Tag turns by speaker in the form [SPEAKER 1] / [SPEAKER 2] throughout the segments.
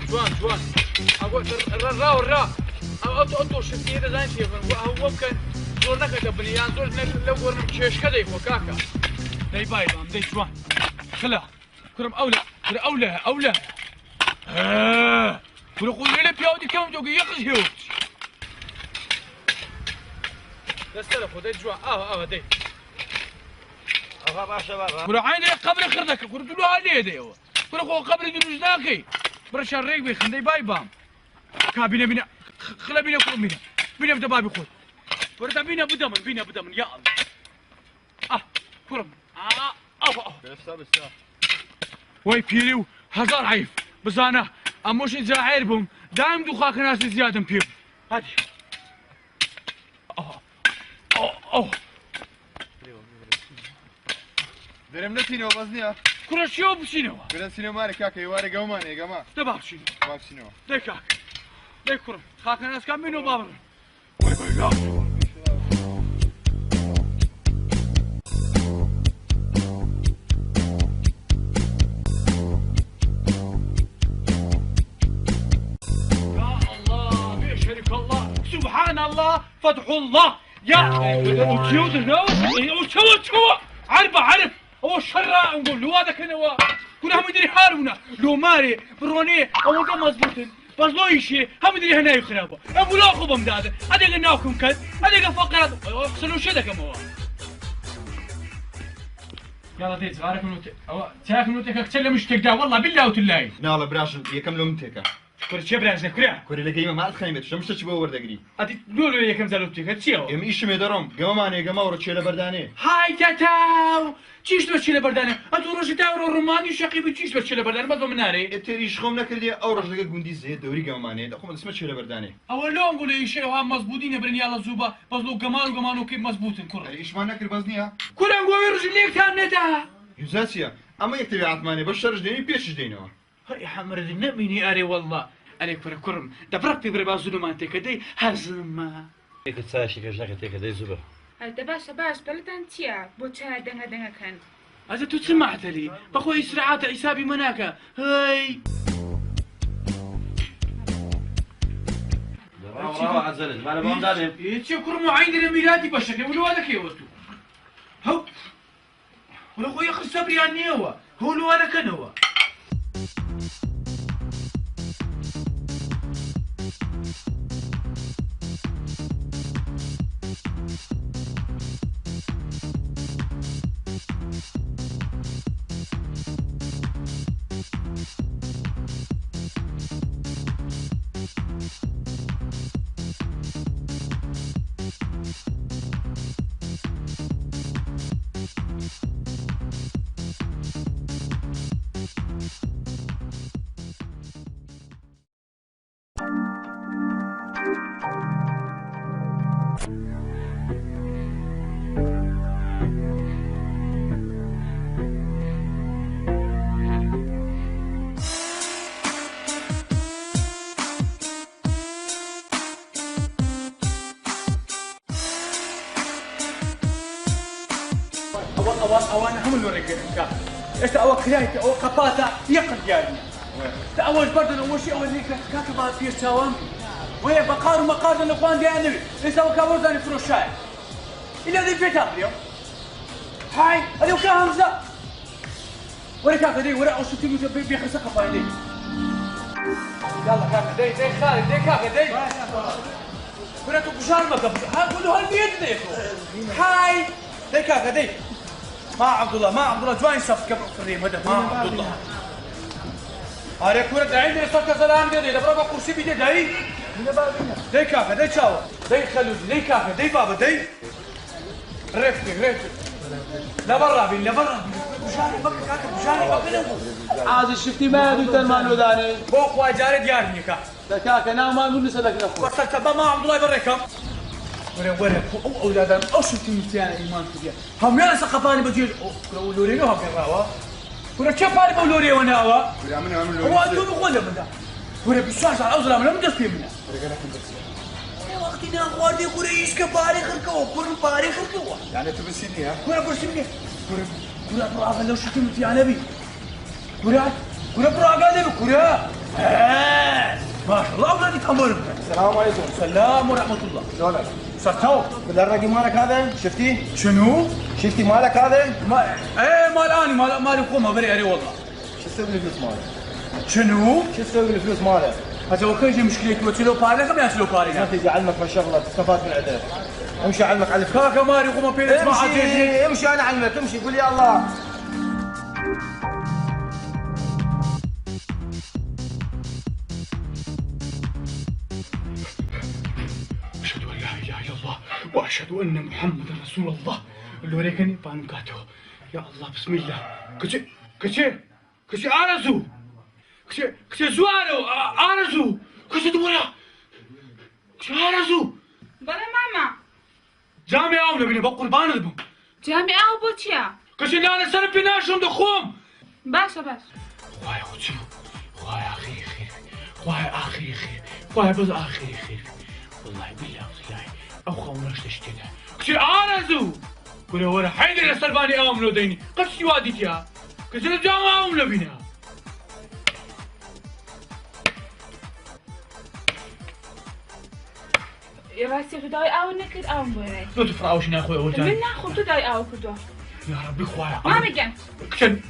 [SPEAKER 1] جوان اقول الرا أنتو شفتي هذا زين شيء هو ممكن زور نكتة بنيان زور لو قرنا كيش كذا يفو كاكا داي باي بام داي جوان خلا كرم أولى كل قول لي بياودي كم جوجي يخز هيوت دستلفو داي جوان داي كل عين قبل خردك كل دلوا عليه داي كل قبل دلوجناكي برش الريق بيخن داي باي بام كابينا خلا بينا كرم بينا بدا بابي خوي ورد بينا بدمن يا الله كرم بس وي بيريو هزار عيف بس انا اموش زاعر بهم دايم دخاك ناس زياده بير هادي
[SPEAKER 2] درم نسينو بزنيا
[SPEAKER 1] كل شيء بسينو
[SPEAKER 2] كل سينو مالك كاكا يواري قومان يا جماعه
[SPEAKER 1] تبع شنو
[SPEAKER 2] ما شنو
[SPEAKER 1] ديكاك ديك كرم خاك ناس كم منو بابا سبحان الله فتح الله يا وتشوت وتشوت عرف هو الشراء نقول له هذا كان هو كنا هم يدري حالنا لو ماري بروني او ده مزبوطين بس لو يشي هم يدري هنا يخربوا ابو لا خبم داده هذا قلناكم كذا هذا فقرات يحصلوا شي كم هو يلا ديت غارك منوتي او تاك منوتك تسلم مش تقدر والله بالله وتلاي
[SPEAKER 2] نالا براشن يكملوا متيكا
[SPEAKER 1] كل شيء برازنا كريا
[SPEAKER 2] كوري لقيمه ما تخيمت شمس تشبه وردقري
[SPEAKER 1] ادي دولو يكم زلوتي هتشيو
[SPEAKER 2] يم ايش ميدرم قماني قما ورتشيله برداني
[SPEAKER 1] هاي تاو تشيش بتشيله برداني انتو روش تاو الروماني شقي بتشيش بتشيله برداني ما مناري
[SPEAKER 2] تريش خم نكردي او رجل قندي زيت دوري قماني دخم اسمه تشيله برداني
[SPEAKER 1] اول لو نقول اي شيء هم مزبوطين برني يلا زوبا بس لو قمانو كيف مزبوطين كره
[SPEAKER 2] ايش ما نكر بزنيا
[SPEAKER 1] كره نقول رجليك تانتا
[SPEAKER 2] يوزاسيا اما يكتب عثماني باش رجليني بيش دينو
[SPEAKER 1] يا حمر نميني اري والله عليك فرا كرم دبرت بربازو ما تكدي هزما
[SPEAKER 3] تساشي كجاك تكدي زبا
[SPEAKER 4] باش بلتان تيا بوتشا دنگا كان
[SPEAKER 1] هذا تو سمعت لي بخوي اسرعات حسابي مناكا هاي
[SPEAKER 3] برافو عزلت ما بون دالي
[SPEAKER 1] يتشي كرم عندنا ميلادي بشكل ولا هذا كيوتو هو ولا خويا خر صبري عني هو لو انا كان هو أوان هم اللي وريك إيش أول كلاية أو قباطة يقل يعني أول بردنا أول شيء أول ليك كاتبات في السوام وهي بقار مقار الإخوان دي أنا إيش أول كابوس أنا فروش شاي إلا ذي في تابليو هاي هذي وكا همزة وريك هذا دي ورا أوش تيجي بيخسر قفاي دي يلا كاكا دي خالد دي كاكا دي ورا تبشار ما قبل ها كله هالبيت ديكو هاي دي كاكا دي ما عبد الله جواين صف قبل الريم هذا ما عبد الله هاري كورة داعين اللي صار كسلام دي ده برا كرسي بيدي داي داي كافة داي شاو داي خلوج داي كافة داي بابا داي رفقي لا برا بجاني بقى كاكا بجاني بقى
[SPEAKER 5] عادي شفتي ما دوتن مانو داني
[SPEAKER 1] بوق واجاري ديارني كا
[SPEAKER 5] كاكا نام ما نقول لسه لك
[SPEAKER 1] بس تبا ما عبد الله بريكم ورا أولادنا أو شفتي مستيان إيمان كذي هم يا سقفاني بجيل لورينو هم كراوا ورا شفاني بولوري وانا وا
[SPEAKER 2] ورا من عمل
[SPEAKER 1] هو أنتم نقول من ده ورا بيشاش على أوزلا من مدرس فيه منه وقتنا أخواتي ورا يسك باري خركوا كل باري خركوا
[SPEAKER 2] يعني تبسيني ها
[SPEAKER 1] ورا برسمني ورا برا لو شفتي مستيان أبي ورا برا قال لي ورا ما شاء الله اولادك امرهم.
[SPEAKER 5] السلام عليكم.
[SPEAKER 1] السلام ورحمه الله.
[SPEAKER 5] شلونك؟
[SPEAKER 1] صرتوا
[SPEAKER 5] بالله الرقم مالك هذا شفتيه؟
[SPEAKER 1] شنو؟
[SPEAKER 5] شفتي مالك هذا؟
[SPEAKER 1] ما ايه مال اني مال الحكومه بري عليه والله.
[SPEAKER 5] شو تسوي بالفلوس ماله؟
[SPEAKER 1] شنو؟
[SPEAKER 5] شو تسوي بالفلوس ماله؟
[SPEAKER 1] هذا هو كل شيء مشكلتي وتشيلوا بارك ما يشيلوا بارك.
[SPEAKER 5] ما تجي اعلمك هالشغله تستفاد من عندك. امشي اعلمك على الفلوس.
[SPEAKER 1] كاكا ماري وما بينك ما عاد
[SPEAKER 5] امشي انا اعلمك امشي قول يا الله.
[SPEAKER 1] أشهد أن لا إله إلا الله وأشهد أن محمدا رسول الله. اللي وريكني بانكاتو. يا الله بسم الله. كشي أرزو. كشي زوارو أرزو. كشي دورا. كشي أرزو.
[SPEAKER 4] بلا ماما
[SPEAKER 1] جامعة أو نبينا بقربان البم.
[SPEAKER 4] جامعة أو بوتيا
[SPEAKER 1] كشي نانا سنة بناشم دخوم.
[SPEAKER 4] باشا باشا
[SPEAKER 1] خوايا وتشو. خوايا أخي خير. خوايا أخي خير. خوايا بس أخي خير. والله بالله وصلاحي أو خوناش تشتنا. كشي أرزو. كل ورا حيدر السلباني أمنو ديني. قشي واديتيا. كشي الجامعة أو نبينا.
[SPEAKER 4] يا راسي خداي أو نكد أو مباري
[SPEAKER 1] لا تفرعوش يا أخوي أول تاني.
[SPEAKER 4] من ناخذ خداي أو خدوا
[SPEAKER 1] يا ربي خوايا.
[SPEAKER 4] ما مجنت
[SPEAKER 1] كشن.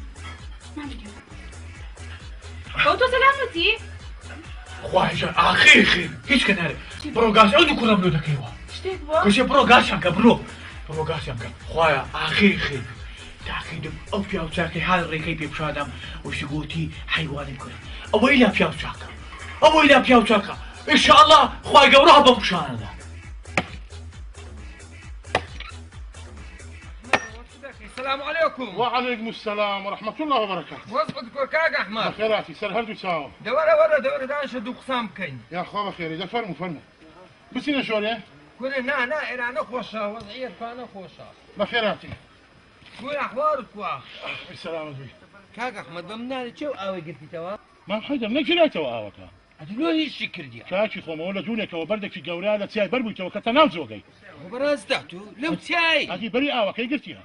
[SPEAKER 4] ما مجنت فوتو سلامتي
[SPEAKER 1] خوايا جا أخي خير. هيش كان هذا. بروغاس عودي كل أمنو دكيوا.
[SPEAKER 4] اشتيك بو
[SPEAKER 1] كشي بروغاس يانكا بروغاس يانكا. خوايا أخي خير. تأكيد أو في أوتاكي هذا الريكي بيبشادم وشجوتي حيوان الكل. أو إلى في أوتاكا. أو إلى في أوتاكا. إن شاء الله خوايا قورها بمشان هذا.
[SPEAKER 6] السلام عليكم.
[SPEAKER 7] وعليكم السلام ورحمة الله وبركاته.
[SPEAKER 6] وصفتك كاك أحمد.
[SPEAKER 7] بخيراتي سر هل تساوم.
[SPEAKER 6] دورة دان شدو قسام كين.
[SPEAKER 7] يا أخوة بخير إذا فرموا. بسينا شوري
[SPEAKER 6] كل نا إلى نخوشة وضعية كان نخوشة.
[SPEAKER 7] بخيراتي.
[SPEAKER 6] كل أحوالك وا.
[SPEAKER 7] السلام عليكم.
[SPEAKER 6] كاك أحمد بمنالي شو أوي قلتي توا؟
[SPEAKER 7] ما حدا منك لا توا أوكا.
[SPEAKER 6] أدلو هي الشكر دي.
[SPEAKER 7] كاكي خو ولا جونك وبردك في جورا لا تساي بربو تو كتناوز وقي.
[SPEAKER 6] وبراز تحتو لو تاي.
[SPEAKER 7] أكيد بري أوكا قلتيها.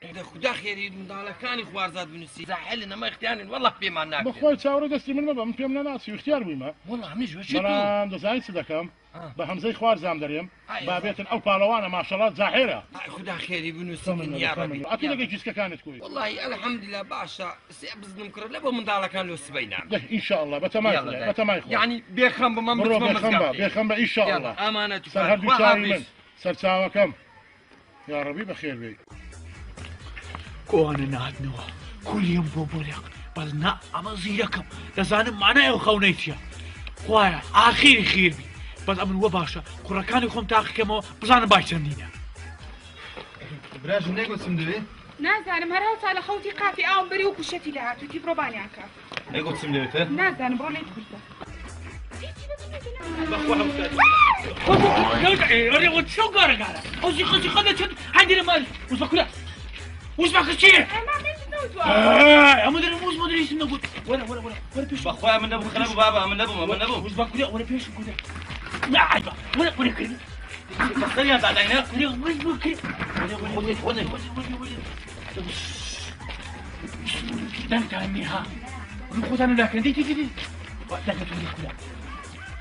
[SPEAKER 6] إذا خدا خير من دالة كان إخوار زاد بنسي. زحلنا ما اختيارين والله في معنا.
[SPEAKER 7] بخوي تساور دستي من ما في من ناس يختار ويما.
[SPEAKER 6] والله عم نجوا شو؟
[SPEAKER 7] مرام دزاين صدقهم. بهمزي خوار زام دريم. بابيت أو بالوانا ما شاء الله زاحرة.
[SPEAKER 6] خدا خير بنسي يا ربي.
[SPEAKER 7] أكيد لقيت جسك كانت كوي.
[SPEAKER 6] والله الحمد لله باشا سيبز نمكر لبو من دالة كان له سبينا.
[SPEAKER 7] إن شاء الله بتماي
[SPEAKER 6] يعني بيخم بمن
[SPEAKER 7] بيخم إن شاء الله.
[SPEAKER 6] أمانة
[SPEAKER 7] سر هل بيشاري من سر ساوا كم. يا ربي بخير بي.
[SPEAKER 1] كوانا نادنوا كل يوم بوبوليك بلنا أما زيركم لازانم معنا يا خونيتيا. خوايا آخير خير بي. بس أمن وباشا كراكاني خم تاخي كمو بزانا بايشرنينا.
[SPEAKER 2] براش منك وتسمدوي؟
[SPEAKER 4] نازانم هر هاو سال خوتي قافي أو مبري وكشتي لها توتي بروباني عكا
[SPEAKER 2] هيك وتسمدوي فين؟
[SPEAKER 4] نازانم برولي تقولتا
[SPEAKER 1] شو قارك على؟ خذي خذ عندنا مال وش بكره؟ وش بكشي؟ ما مدري موز مدري اسمه قلت ولا بيش
[SPEAKER 3] بخويا من نبو خلابو بابا من نبو
[SPEAKER 1] وش بكره ولا بيش قلت لا عيبه ولا كده
[SPEAKER 3] بخير يا تعالى
[SPEAKER 1] ولا كده ولا دمت عني ها نخذ انا لكن دي لكن تقولي كده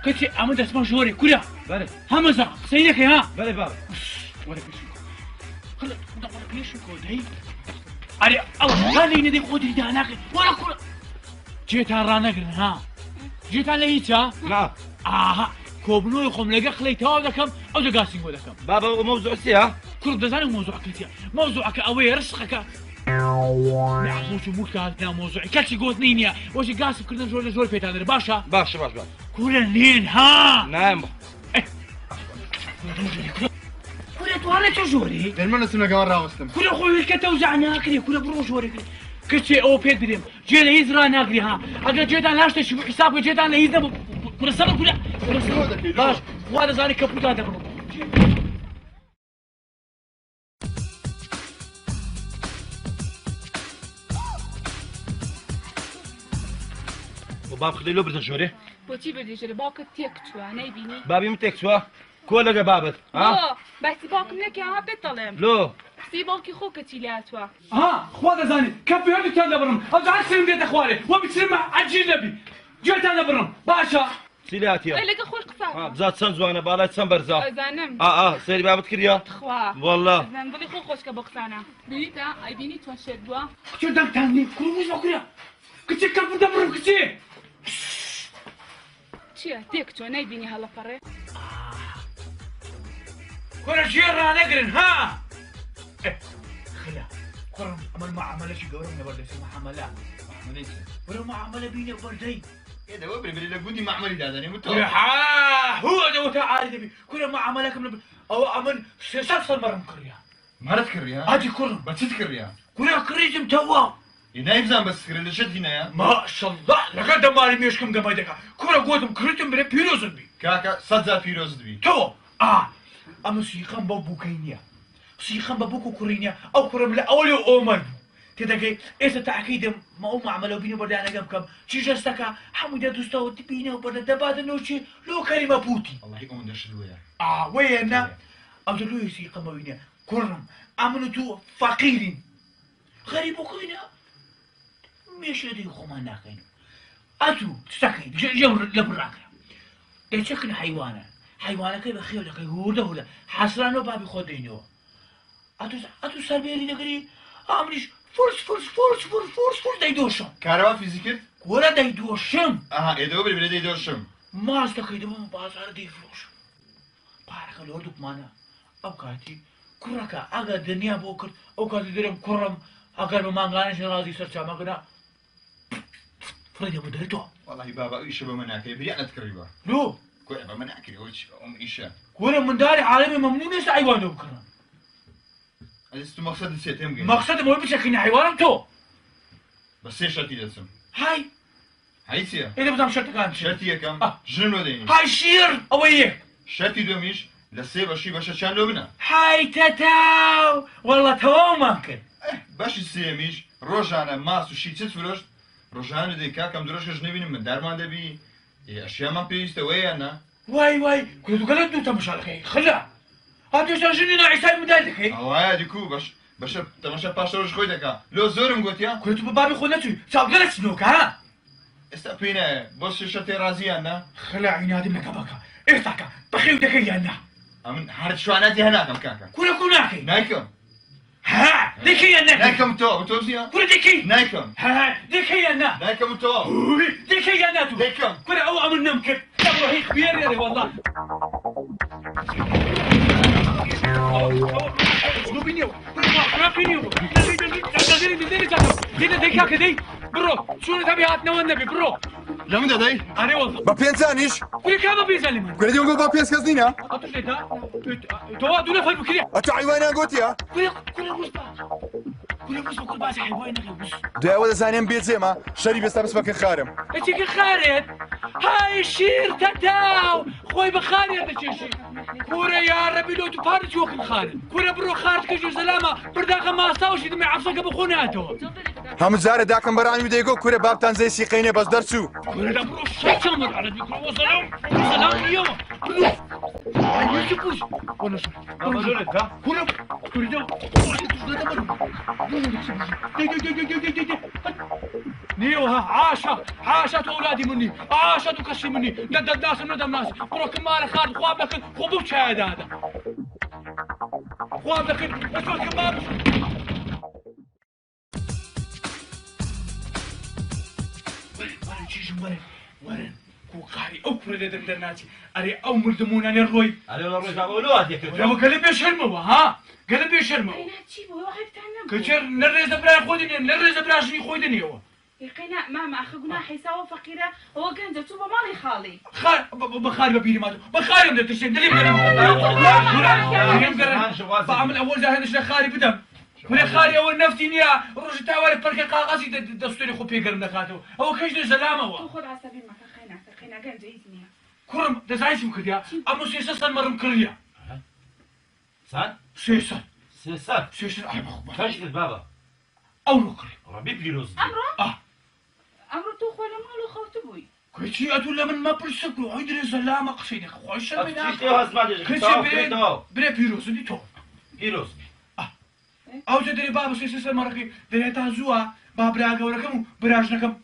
[SPEAKER 1] كنت عمود اسمه جوري كده
[SPEAKER 3] بله
[SPEAKER 1] همزه سيدك ها
[SPEAKER 3] بله بابا
[SPEAKER 1] ولا بيش خلك ولا بيش كود هي أري الله قال لي ندي قدري ده هناك ولا كل جيت رانا ها جيت على هيتا
[SPEAKER 3] نعم
[SPEAKER 1] كوبنو يخم لقى خليتها ولا كم أو دقاسين ولا كم
[SPEAKER 3] بابا موضوع سيا
[SPEAKER 1] كل ده زاني موضوعك انت موضوعك أوي رشقك لا موضوع كانت موضوعي كاتش قوت نينيا وش قاسم كلنا جول في هذا باشا كل الليل ها
[SPEAKER 3] نعم
[SPEAKER 1] كل توالي تجوري
[SPEAKER 2] لما نسمع كمان راوستم
[SPEAKER 1] كل أخوي كتوزعنا كذي كل بروش وري كتشي أو بيدريم جينا يزرع ناقري ها أجا جيت أنا لاشت شو حسابك جيت أنا يزرع كل سنة كل باش وهذا زاني كبوت هذا
[SPEAKER 3] وباب خلي له برتجوري
[SPEAKER 4] بوتي بدي جري باك تيكتوا نايبيني
[SPEAKER 3] بابي متكسوا كل جا بابت ها
[SPEAKER 4] بس باك منك يا بيطلم
[SPEAKER 3] لو
[SPEAKER 4] سي باكي خوك تيلاتوا
[SPEAKER 1] ها خوذا زاني كفي هذا كان دبرم أرجع أسلم بيت أخوالي وبتسلم عجيل نبي جێتان لەبڕم باشە
[SPEAKER 3] سیلاتیە
[SPEAKER 4] لەگە خۆش قسا
[SPEAKER 3] بزات چەند جوانە باڵای چەند بەرزە
[SPEAKER 4] ئەزانم
[SPEAKER 3] سەری بابت کردیا
[SPEAKER 4] خوا
[SPEAKER 3] والله
[SPEAKER 4] ئەزان دڵی خۆ خۆشکە بۆ قسانە بریتە ئەیبینی تۆ شێت بووە
[SPEAKER 1] کچێ دەنگتان نیت کوڕ وەکوورە کچێ کەم دەبڕم کچێ
[SPEAKER 4] چییە تێک تۆ نەیبینی هەڵەپەڕێ
[SPEAKER 1] كورة جيرة نقرن ها خلا كورة عمل معاملة شي قولنا برد اسمه معاملة ولا معاملة بيني وبردي
[SPEAKER 2] ايه ده وبري بري لقودي معملي ده انا متو
[SPEAKER 1] هو ده وتعالي دبي كورة معاملة كم او عمل سلسل مرة مكريا
[SPEAKER 2] ما تذكر يا
[SPEAKER 1] هاتي كورة
[SPEAKER 2] ما تذكر يا
[SPEAKER 1] كورة كريزم توا
[SPEAKER 2] ينايف زان بس تذكر اللي شد هنا يا
[SPEAKER 1] ما شاء الله لقد مالي ميشكم قمايدك كورة قوتم كريتم بري بيروزن بي
[SPEAKER 2] كاكا صدزا فيروز دبي
[SPEAKER 1] تو اما سيخان بابوكينيا سيخان بابوكو كورينيا او كورم لا اولي اومر تدقي ايسا تاكيد ما هم عملوا بيني وبدا انا كم شي جستك حمد دوستو تبيني وبدا دباد نوشي لو كلمه بوتي
[SPEAKER 2] الله يقوم درش الويا
[SPEAKER 1] وينا ابدلو يسيقا موينيا كورم امنتو فقيرين غريب وكينا مش لدي خمانا كينو اتو تسكي جو لبراك تشكن حيوانا حيوانك كيف خيولك هودا حصلانو بابي خودينو اتو سربيري نگري امنيش فورس دايدوشم
[SPEAKER 2] كهرباء فيزيكت
[SPEAKER 1] ولا دايدوشم
[SPEAKER 2] ايه ده وبري بري دايدوشم
[SPEAKER 1] ما استقيدم بازار دي فلوس بارك الله دوك مانا اوقاتي كركا اغا دنيا بوكر اوقاتي درم كرم اگر ما غانش راضي سرچا مغنا فريدي بدريتو
[SPEAKER 2] والله بابا ايش بمناك بري انا تكريبا
[SPEAKER 1] لو
[SPEAKER 2] كوي بمناك وش ام ايشا
[SPEAKER 1] كورة من داري عالمي ممنون يسا حيوان بكرة
[SPEAKER 2] است مقصد السيتم
[SPEAKER 1] مقصد مو بشكل حيوان تو
[SPEAKER 2] بس ايش شرطي لازم
[SPEAKER 1] هاي
[SPEAKER 2] هايسيا
[SPEAKER 1] اذا بدهم شرط كان
[SPEAKER 2] شرطي كم جنو ديني
[SPEAKER 1] هاي شير اويه
[SPEAKER 2] شرطي دوميش لسه باشي باش شان لوبنا
[SPEAKER 1] هاي تتاو والله تو ممكن
[SPEAKER 2] باش السيميش روجانا ماس وشي تفروش روجانا ديكا كم دروش جنبين من دارمان دبي اشياء ما بيستوي انا
[SPEAKER 1] واي كنت قلت له تمشى على خلا هذا سجننا عيسى مدالك هي
[SPEAKER 2] عادي كو باش تماشى باشروش خويدك لو زورم قلت يا
[SPEAKER 1] كنت بابي خلته صاب قلت سنوك ها
[SPEAKER 2] استقبينا بص شتي رازي انا
[SPEAKER 1] خلا عنادي لك بكا ارتاكا بخيو دكي انا
[SPEAKER 2] امن حرت شو انا هناك كاكا
[SPEAKER 1] كوناكي
[SPEAKER 2] نايكم
[SPEAKER 1] ها دكي انا
[SPEAKER 2] نايكم تو بتوزيا
[SPEAKER 1] كل دكي
[SPEAKER 2] نايكم
[SPEAKER 1] ها دكي انا
[SPEAKER 2] نايكم تو
[SPEAKER 1] دكي انا تو
[SPEAKER 2] نايكم
[SPEAKER 1] كل او امر نمكن تبغى هي خبير يا والله شنو بينيو ما بينيو دي كذي برو شو تبي هاتنا والنبي برو
[SPEAKER 2] لمن داي
[SPEAKER 1] انا والله
[SPEAKER 5] با پێنجانیش
[SPEAKER 1] كل كذا بيسلم
[SPEAKER 5] گوێ گۆ با پێنج کەس نینە
[SPEAKER 1] اطلعتها تو دون فل بكري
[SPEAKER 5] ئەتو حیوانیان گوتیە
[SPEAKER 1] كل بس كل باس حيوان بس
[SPEAKER 5] دوایەوە دەزانێن بێجێمە شەری بێستا بسمەکە خارم
[SPEAKER 1] اتيك خارج هاي شير تتاو خوي بخارج هذا الشيء كورة يا ربي لو تفارج وقت خارج كورة برو خارج كجو سلامة برداخل ما استوش دمي عفصك بخوناته
[SPEAKER 5] هەموو جارە داکەم بەڕانی دەیگۆ کورە بابتان زەی سیقینێ بەس دەرچوو
[SPEAKER 1] كورة ده برو شيء على الميكرو سلام اليوم ايش يبوش ولا شو
[SPEAKER 3] بابا لولك ها
[SPEAKER 1] كورة ده نيوها عاشت اولادي مني عاشت وكشي مني ندم ناس ندم ناس بروك مال خالد خواب لكن خبوب شاهد هذا خواب لكن اسمع كباب ورن كوكاري او فرد دندناتي اري او مردمون انا الروي
[SPEAKER 3] على والله رجع اولاد يا كده
[SPEAKER 1] لو قلب يشرموا ها قلب يشرموا كثير نرز برا خودني نرز برا شني خودني هو
[SPEAKER 4] يقينا ماما اخونا حيساوى فقيره هو كان جاتو مالي خالي
[SPEAKER 1] بخاري ببيني ماتو بخاري بدك تشتري دليل بعمل اول زاهد ايش خاري بدم ولا خاري اول نفتي نيا روج تاول بركه قاقصي دستوري خو بيقر نخاتو هو كيش زلامه هو
[SPEAKER 4] خذ على سبيل ما خينا كان جايزني
[SPEAKER 1] كرم دزايش مكديا امو سيسن مرم كريا
[SPEAKER 3] سان
[SPEAKER 1] سيسن اي بخو
[SPEAKER 3] كاش البابا
[SPEAKER 1] او نكري
[SPEAKER 3] ربي بيروز
[SPEAKER 4] امرو تو خولا مالو خوت بوي
[SPEAKER 1] كيتي ادولا من ما برسكو هيدري زلامه قصيدك خوش من
[SPEAKER 3] كيتي هازمادي
[SPEAKER 1] كيتي بري بيروز دي تو
[SPEAKER 3] بيروز
[SPEAKER 1] او تدري بابا سيسن مركي دري تازوا بابراغا وركم براجنكم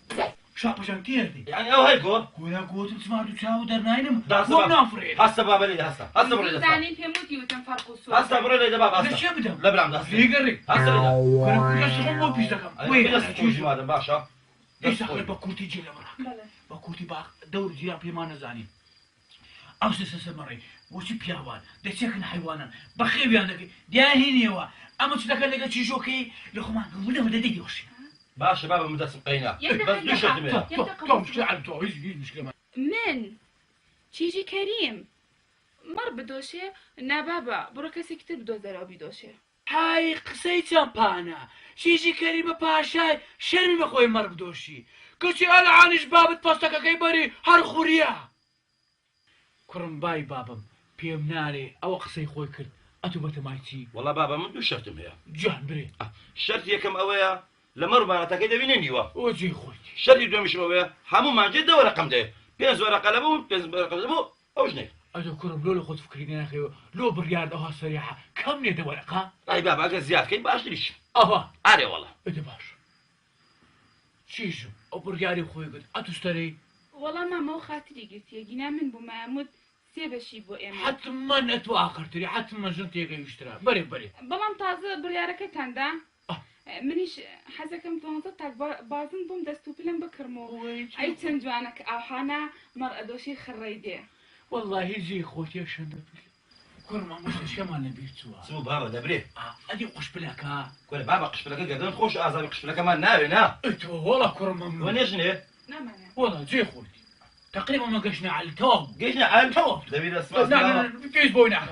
[SPEAKER 1] شاپەشان تێردی
[SPEAKER 3] يعني او هيكو
[SPEAKER 1] گۆرا گۆتم سمار و چاو دەرناینم
[SPEAKER 3] داس
[SPEAKER 1] بۆم نافڕێت
[SPEAKER 3] هسه بابا لي هسه بري هسه
[SPEAKER 4] زانین پێم وتی وتم فەرق و سوود
[SPEAKER 3] هسه بري لي بابا
[SPEAKER 1] لە
[SPEAKER 3] هسه
[SPEAKER 1] چێ بدەم
[SPEAKER 3] لا بلعب هسه
[SPEAKER 1] لێگەڕێ
[SPEAKER 3] هسه
[SPEAKER 1] گۆرا گۆرا سخۆم بۆ پیش دەکەم
[SPEAKER 3] وي هذا باشا
[SPEAKER 1] ئێستا بە کورتی جێ لە بڕا بە کورتی باق دەور جیران پێمان نەزانین ئەو سێ سەمەڕێ بۆچی پیاوان دەچێکن حیوانن بە خێویان دەکەی دیانهێنیەوە ئەمە چ دەکەن لەگە چیژۆکەی لە خۆمان گەمونەوە دەدەی دۆشی
[SPEAKER 3] باشا بابا مدرسة قينا بس ليش
[SPEAKER 1] تۆ مشکل عەل تۆ هیچ مشکلە
[SPEAKER 4] من چیژی کەریم مەڕ بدۆشێ نابابە بڕۆ کەسێکی تر بدۆزەرەوە بیدۆشێ
[SPEAKER 1] های قسەی چەمپانە شیژی کەری بە پاشای شەرمی بەخۆی مەڕ بدۆشی کەچی ئەلعانیش بابت پۆستەکەکەی بەری هەر خوریە کوڕم بای بابم پێم نارێ ئەوە قسەی خۆی کرد ئەتو بەتەمایچی
[SPEAKER 3] والله بابا من دو شرطم هي
[SPEAKER 1] جان برێ
[SPEAKER 3] الشرط هي كم اويا لمر بانتا كده بينيوا
[SPEAKER 1] ئۆجێ خۆیتی
[SPEAKER 3] الشرط يدوم مش اويا همو ما جد ورقم ده بينز ورقه لبو بينز ورقه لبو او جنيه
[SPEAKER 1] ئەدە کوڕم لۆ لە خۆت فکری ناخەوە لۆ بڕیارد ئەوها سەریحە کەم نێدە وەرەقا
[SPEAKER 3] اي بابا اقل زياد كي باش ليش
[SPEAKER 1] ئەوە
[SPEAKER 3] عادي والله
[SPEAKER 1] ئەدە باش چیژم ئەو بڕیاری خۆی کرد ئەتوستەرەی
[SPEAKER 4] وەڵام مامەوە خاتری گرتیە گینا من بوو مامود سێ بەشی بۆ ئێمە
[SPEAKER 1] حتمما ئەتو ئاخرتری حتمما ژن تێگەیشترا بەرێ بەرێ
[SPEAKER 4] بەڵام تازە بڕیارەکەتاندا منیش حەزەکەم دوانزە تاک بازن بووم دەست و پلم بکڕمەوە ئەی چەند جوانە کە ئاوحانە مەڕ ئەدۆشی خڕەی دێ
[SPEAKER 1] والله جي خوتي شنو كل ما مش كمان نبي تسوا
[SPEAKER 3] سو بابا دبري
[SPEAKER 1] ادي قش بلاكا
[SPEAKER 3] كل بابا قش بلاك قدام خوش اعزابي قش بلاك ما ناري نا
[SPEAKER 1] انت والله كل ما
[SPEAKER 3] وين جنيه
[SPEAKER 4] نامانە
[SPEAKER 1] والله جي خوتي تقريبا ما قشنا على التوب
[SPEAKER 3] قيشنا على
[SPEAKER 1] توب
[SPEAKER 3] دبي اسمع
[SPEAKER 1] لا بيوز بوناك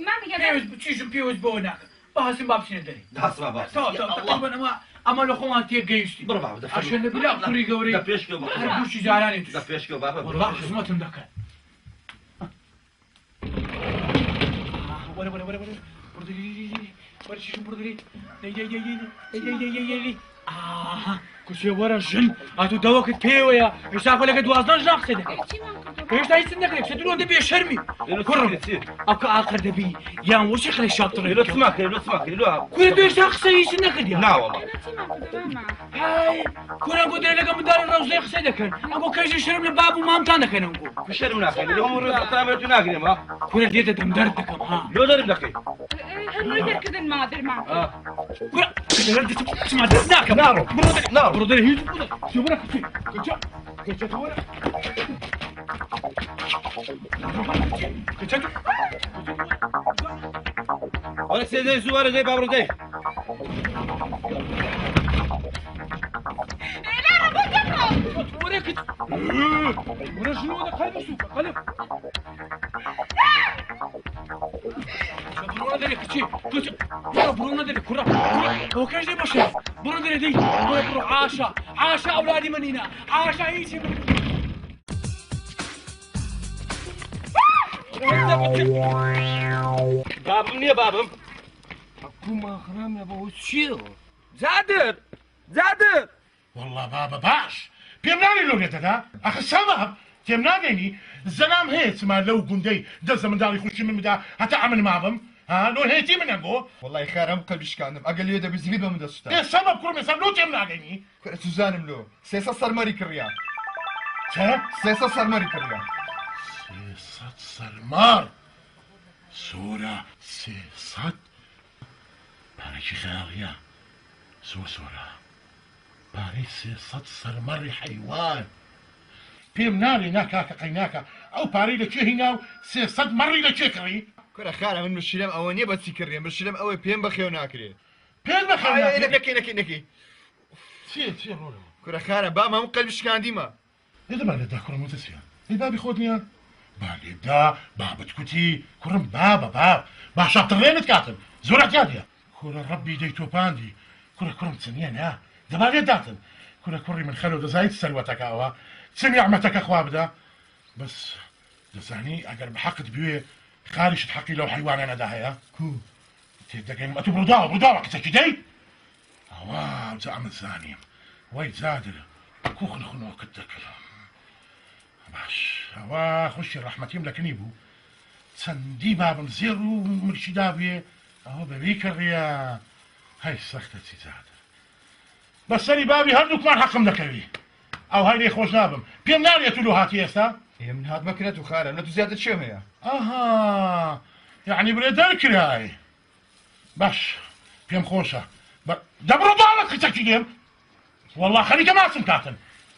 [SPEAKER 4] مامە گەدە
[SPEAKER 1] بيوز بتشيش بيوز بوناك بحسن باب شنو دري
[SPEAKER 3] داس بابا
[SPEAKER 1] توب تقريبا اما لو خو انت جيشتي
[SPEAKER 3] برا بابا
[SPEAKER 1] عشان نبي لا كوري قوري
[SPEAKER 3] ده بيشكو بابا
[SPEAKER 1] بوش زعلاني
[SPEAKER 3] ده بيشكو بابا
[SPEAKER 1] والله خصمتهم ذاك ولا بردلي ولا شو بردلي يي كوشي ورا جن اتو دوك بيويا يسافر لك دوازن جاخ سيدك ايش تايس نخلك شدلو دبي شرمي كرم اك اخر دبي يا وش خلي شاطر
[SPEAKER 3] لو تسمعك لو تسمعك لو
[SPEAKER 1] كل دو شخص يسنخد يا
[SPEAKER 3] لا والله
[SPEAKER 1] هاي كنا قلت لك مدار الروز سيدك اكو كاجي شرم الباب وما امتانك انا نقول
[SPEAKER 3] في شرم ناخذ اللي هم رتامه ناقري ما
[SPEAKER 1] كنا ديت دمدرتك ها
[SPEAKER 3] لو درب لك
[SPEAKER 4] نقدر كذا المادر معك
[SPEAKER 1] كنا تسمع درناك
[SPEAKER 3] نار نار
[SPEAKER 1] برودر هيج شو برك كجا كجا تورا كجا
[SPEAKER 3] انا سيدي زوار زي بابا ردي
[SPEAKER 1] وراك ورا شنو هذا قلب سوق قلب برونا داري كتشي برونا داري كرة هو كاش دي بشر برونا داري دي برو عاشا أولادي منينا عاشا هيجي
[SPEAKER 3] بابم يا بابم
[SPEAKER 6] حكومة خرام يا بابا شيل زادر
[SPEAKER 7] والله بابا باش بيمناني لو نتا اخي السبب تيمناني الزلام هيت ما لو قندي دز من داري يخش من دا حتى عمل معهم ها لو هيتي من اقو
[SPEAKER 2] والله خيرم قلبش كانم اقل يدا بزغيبه من دستا
[SPEAKER 7] ايه السبب كل مثلا لو تيمناني
[SPEAKER 2] سوزانم لو سيسا صرمري كريا
[SPEAKER 7] تا
[SPEAKER 2] سيسا صرمري كريا
[SPEAKER 7] سيصد سرمار صورة سيصد باريكي خيالية صورة باري سيصد سرمري حيوان بيمناني ناكا قيناكا او باري لكي هنا سيصد مري لكي كري
[SPEAKER 2] كره خارم من مشيلم اونيه بس كريا مشيلم اوي بيم بخيو ناكري
[SPEAKER 7] بين بخير
[SPEAKER 2] نكي
[SPEAKER 7] سير رولا
[SPEAKER 2] كره خارم با ما قلبش كان ديما
[SPEAKER 7] إذا ما لدا كرم متسيا إذا بيخودني بالدا باب تكوتي كرم باب شاطر لين تكاتب زور اعتيادية كرة ربي ديتو باندي كرم تسنيان ها دبالي داتن كري من خلو دزايد سلوتك اوا تسمي عمتك اخوا بدا بس دزاني اگر بحق تبيه خارج تحقي لو حيوان انا داهيا كو تدقين ما تبرو داوا كتاكي دي اوا زعم الزاني ويت زادر كوخن خنو كتاكل باش اوا خش الرحمتيم لكن يبو تسندي باب مزيرو مرشي دابيه اهو ببيك الريا هاي سختة زادر بس أنا بابي هردوك ما حقم ذكري ئەو هەیلێ خۆش نابم پێم نارێت و هاتی ئێستا
[SPEAKER 2] من هات مەکرێت و خارە لە تو زیاتر شێم هەیە
[SPEAKER 7] ئاها یعنی برێ دەرکرای باش پێم خۆشە دەبڕۆ باڵە قچەکی لێم والله خەریکە ماسم کاتن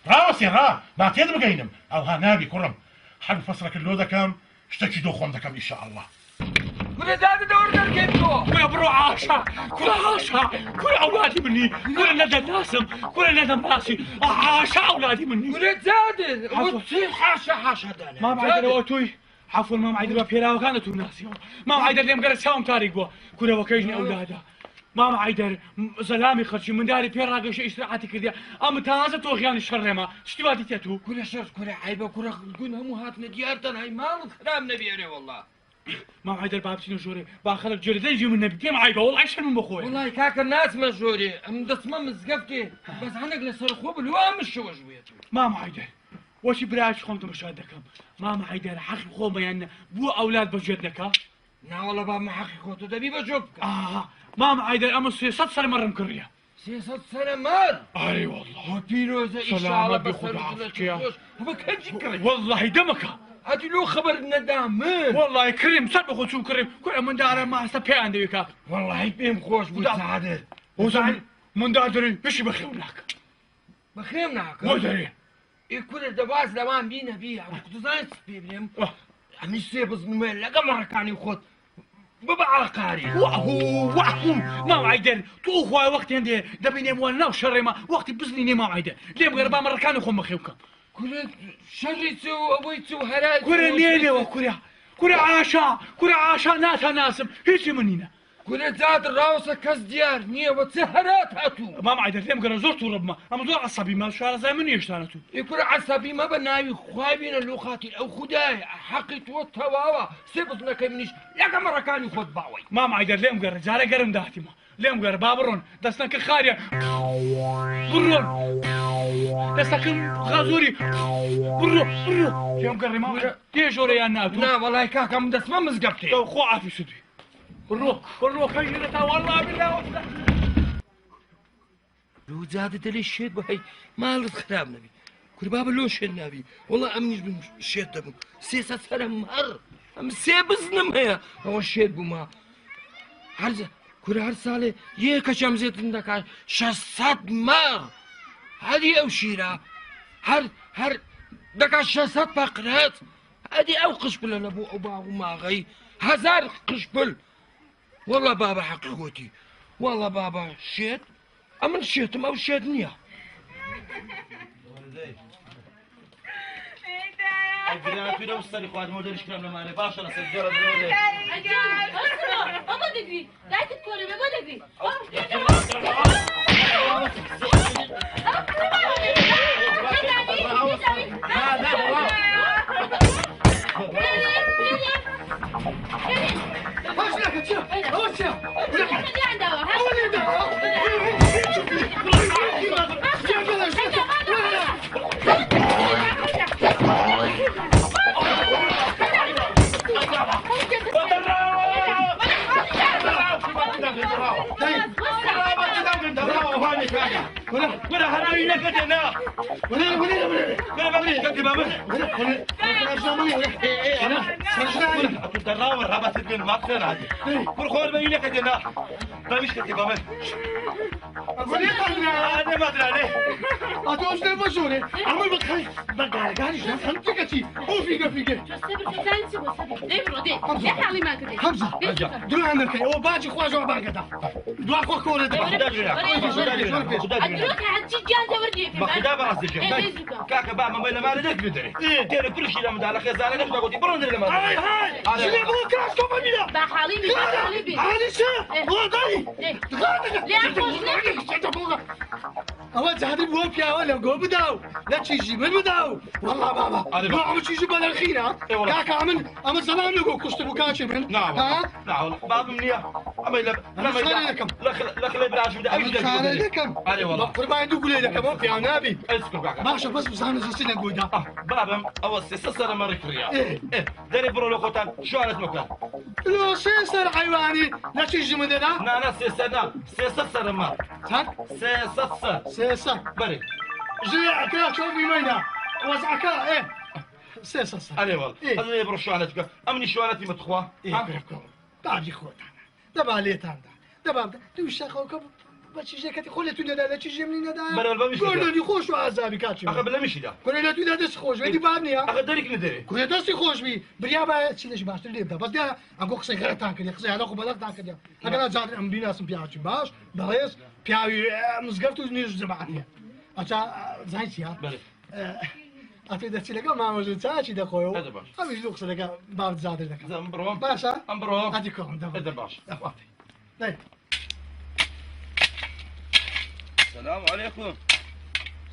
[SPEAKER 7] ڕاوەسێ ڕا با تێت بگەینم ئەوها نابی کوڕم هەر فەسڕەکرد لۆ دەکەم شتێکی دۆ خۆم دەکەم ئینشاءالله
[SPEAKER 6] كل زاد دور دركتو
[SPEAKER 1] كل برو عاشا كل عاشا كل اولادي مني كل ندى ناسم كل ندى ناسي عاشا اولادي مني
[SPEAKER 6] كل زاد وتصيح حاشا دانا
[SPEAKER 1] ما معيد اوتوي عفوا ما معيد بيلا وكانت ناسي ما معيد اليوم قالت ساوم تاريخ كل وكيجني اولاده ما معيد سلامي خرجي من داري بيراقش شيء استراحتي كذا ام تازه توغيان الشر ما اشتباتي تتو
[SPEAKER 6] كل شر كل عيبه كل قلنا هم هاتنا ديارتنا هاي مال خرام نبي والله
[SPEAKER 1] ما معيد الباب شنو جوري باخلك جوري زي يجي من نبي معيبه والله ايش من بخوي
[SPEAKER 6] والله كاك الناس مجوري ام دسمه مزقفتي بس عندك لسر خوب الوام مش شويته
[SPEAKER 1] ما معيد واش براش خمت مشاهدكم ما معيد حق خوم يعني بو اولاد بجدنك
[SPEAKER 6] لا والله باب ما حقي خوتو دبي بجوبك
[SPEAKER 1] ما معيد امس 6 سنه مره مكريه
[SPEAKER 6] 6 سنه مال
[SPEAKER 1] اي والله
[SPEAKER 6] وبيروزه ان شاء الله بخير
[SPEAKER 1] والله دمك
[SPEAKER 6] هاتي له خبر الندام
[SPEAKER 1] والله كريم صدق خو شو كريم كل من دار ما استبي عندي وكاك
[SPEAKER 6] والله بيم خوش بسعادة
[SPEAKER 1] وزعل من داري مش بخيونك
[SPEAKER 6] بخيونك
[SPEAKER 1] ودري
[SPEAKER 6] كل دباز لوان بينا بيها كنت زايد بيبلم عم سيبز نمل لقى مرة كان يخوت بابا عقاري
[SPEAKER 1] وحو ما معيدن تو اخويا وقت عندي دبيني مولنا وشر ما وقت بزني ما معيدن ليه بغير مرة كان يخو مخيوكم
[SPEAKER 6] كل شريتو ابويتو هراي
[SPEAKER 1] كل نيلي وكل عاشا ناسا ناسم هيك منينا
[SPEAKER 6] كل زاد الراوسة كاس ديار نية وتسهرات هاتو
[SPEAKER 1] ما معيدن ليه بغير زرتو ربما اما زور عصبي ما شو زي من يشتانتو
[SPEAKER 6] يكون عصبي ما بناوي خايبين اللوخاتي او خداي حقي توتواوا سيبت لك منيش لقى مرة كان يخوت باوي
[SPEAKER 1] ما معيدن ليه بغير جاري قرم داهتي ما ليه بغير بابرون دستنك خارية برون دستك غازوري برو يوم قري ما تيجوري يا ناتو
[SPEAKER 6] لا والله كاكا مدسمة مزقبتي
[SPEAKER 1] تو خو عافي سدي برو خيرتا والله بالله وفدا
[SPEAKER 6] لو زادت لي الشيت بهي مال خراب نبي كل باب لو شيت نبي والله امنيش بالشيت دبم سيسا سلام مر ام سيبزنم هي هو الشيت بما هرزه كل هرسالة يك شمزت عندك شصت مر هذه او شيرة هر دك شصت بقرات هذه او قشبل لابو ابا وما غي هزار قشبل والله بابا حق خوتي والله بابا شيت امن شيتم او شيتنيا
[SPEAKER 3] الجيران في نفس الطريق وهذا موديل كلام لما انا باشا انا سجلت
[SPEAKER 8] ما تدري لا تتكلم ما تدري
[SPEAKER 3] ولا هناي لك انا ولا بغيت كتب انا تدراور ربط الدين ما كان عادي كل خور بيني لك انا ما مش كتب انا انا ما ادري عليه
[SPEAKER 7] اتوش ده مشوري عمل بخير بقى قاعد فهمت كتي هو فيك حمزه دول عندك او باجي خواجه وبركه دوا خو كوره
[SPEAKER 8] أدرك حتى جاهزة وردي
[SPEAKER 3] ما خدا براسك كاكا با ما بين ما ردك بدري تير كل شيء لما على خزانه ليش بقولي برون اللي ما
[SPEAKER 7] هاي شنو ابوك راس كوبا مينا
[SPEAKER 8] بحالي
[SPEAKER 7] هذه شيء والله
[SPEAKER 8] ليه
[SPEAKER 7] أول هذا بوب يا ولا جو بداو لا تيجي من بداو والله بابا ما عم تيجي بلا الخيرة كاكا عمل زمان لقوا كشت بوكاشي من
[SPEAKER 3] نعم نعم باب منيا اما لا خلي براش بدا ايش
[SPEAKER 7] لكم
[SPEAKER 3] علي والله
[SPEAKER 7] فرما عندو قولي لكم ما في عنابي
[SPEAKER 3] اسكت كاكا
[SPEAKER 7] ماشي بس بزانا زسينا قودا
[SPEAKER 3] بابا اول سيسر ما ركريا ايه داري برو لوقتان شو على مكان
[SPEAKER 7] لو سيسر حيواني لا تيجي من هنا
[SPEAKER 3] لا سيسر ما
[SPEAKER 7] ها
[SPEAKER 3] سيسر
[SPEAKER 7] سيسر
[SPEAKER 3] بري
[SPEAKER 5] جي كا شوفي مينا وزعك ايه سيسا
[SPEAKER 3] علي والله هذا يبرو شوانتك امني شوانتي متخوا
[SPEAKER 5] ايه تعجي خوت دابا ليتان دابا توش اخوك باش جاك خلي تو لا تجي منين هذا
[SPEAKER 3] بلا بلا مش
[SPEAKER 5] قول لي خوش عذابي كاتشي
[SPEAKER 3] اخي بلا مشي دا
[SPEAKER 5] كل لا تو داس خوش ودي بابني
[SPEAKER 3] اخي داريك ندري
[SPEAKER 5] كل داس خوش بي بريابا تشيلش باش تلي بدا بس دا اكو خصي غير تانك دي خصي هذا قبلك تانك دي انا زاد ام بينا سم بياچي باش بايس بياوي مزغفتو نيج جماعتي اچا زايتيا
[SPEAKER 3] بله
[SPEAKER 5] اتي تشيلك ما موجود تاچي دا خويو
[SPEAKER 3] هذا باش
[SPEAKER 5] ابي لوكس لك باب زاد لك
[SPEAKER 3] زمبرو
[SPEAKER 5] باشا
[SPEAKER 3] امبرو
[SPEAKER 5] اديكم
[SPEAKER 3] هذا باش
[SPEAKER 5] طيب
[SPEAKER 3] السلام عليكم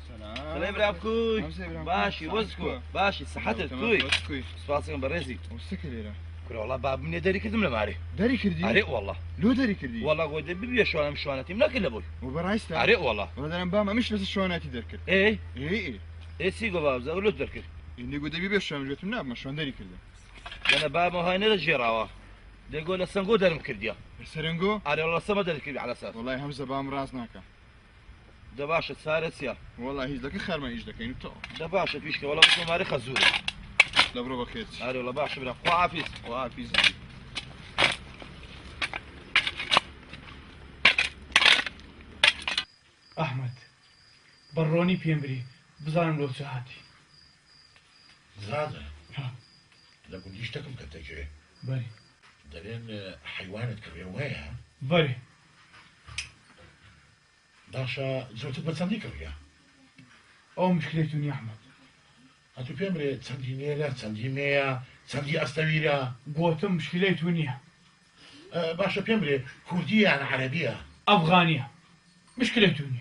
[SPEAKER 3] سلام برابكوي باشي وزكو باشي صحتك كوي سباسكم بريزي
[SPEAKER 2] وستكليرا
[SPEAKER 3] كل والله باب مني داري كدم لماري
[SPEAKER 2] داري كردي
[SPEAKER 3] عريق والله
[SPEAKER 2] لو داري كردي
[SPEAKER 3] والله قول بيبي شو شوانتي منك الا ابوي
[SPEAKER 2] وبرايستا
[SPEAKER 3] عريق والله
[SPEAKER 2] والله انا بام مش بس الشواناتي دركر
[SPEAKER 3] ايه
[SPEAKER 2] ايه
[SPEAKER 3] ايه سيقو باب زغلو تذكر
[SPEAKER 2] اني قد بيبي الشوان قلت لنا ما شلون داري كرده
[SPEAKER 3] انا باب هاي نرجيراوا دي يقول السنقو دارم كرديا
[SPEAKER 2] السرنجو
[SPEAKER 3] عري والله السما داري كردي على اساس
[SPEAKER 2] والله همزه بام راسناك
[SPEAKER 3] دباشة صارت يا
[SPEAKER 2] والله هيز لك خير ما يجي لك يعني تو
[SPEAKER 3] دباشة فيشك والله بس ماري خزوري
[SPEAKER 2] لا برو بخيت
[SPEAKER 3] عري والله باشا بلا قوافيس
[SPEAKER 2] وافيز
[SPEAKER 1] احمد بروني بيمبري بزانم لو ساعتي
[SPEAKER 7] زاده لا قوليش تكم كتجي
[SPEAKER 1] بري
[SPEAKER 7] دلين حيوانات كريوها
[SPEAKER 1] بري
[SPEAKER 7] داشا زوجتك بتصديق كريا
[SPEAKER 1] او مشكلتوني احمد
[SPEAKER 7] هاتو بيمري تصدي نيلا تصدي ميا تصدي استويرا
[SPEAKER 1] قوتم مشكلتوني
[SPEAKER 7] باشا بيمري كردية عن عربية
[SPEAKER 1] افغانية مشكلتوني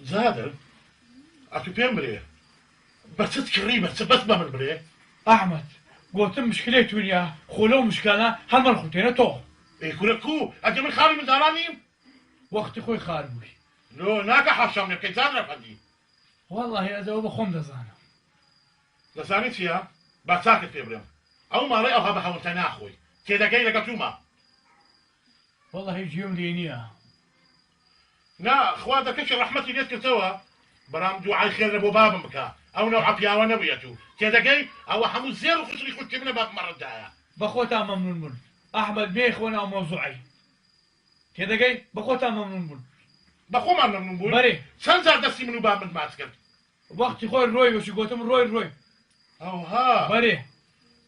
[SPEAKER 7] زادر هاتو بيمري بس تكري بس ما من بري
[SPEAKER 1] احمد قوتم مشكلتوني خلو مشكلة هل مرخوتين تو
[SPEAKER 7] ايه كوركو اجي من خارج من داراني
[SPEAKER 1] وقت خوي خاربوي
[SPEAKER 7] لو ناكا حشام يبقى زادر فندي
[SPEAKER 1] والله هذا هو بخوم دزانا
[SPEAKER 7] لساني فيها بساكت بيمري او ما رأي اوها بحاول تناخوي كده جاي لقطوما
[SPEAKER 1] والله يجيهم لينيا
[SPEAKER 7] نا اخواتك كش رحمتي ليتك سوا برام دعاء خير ابو باب مكا او نوع بياوه نبيتو كده جاي او حمو زيرو خسري خد من باب مره دايا
[SPEAKER 1] بخوتها ممنون من احمد بيخ وانا موضوعي كده جاي بخوتها ممنون من
[SPEAKER 7] بخو ما من نقول
[SPEAKER 1] بري
[SPEAKER 7] سنزار دستي من باب من ماسكت
[SPEAKER 1] وقت خوي الروي وش قوتم الروي
[SPEAKER 7] او ها
[SPEAKER 1] بري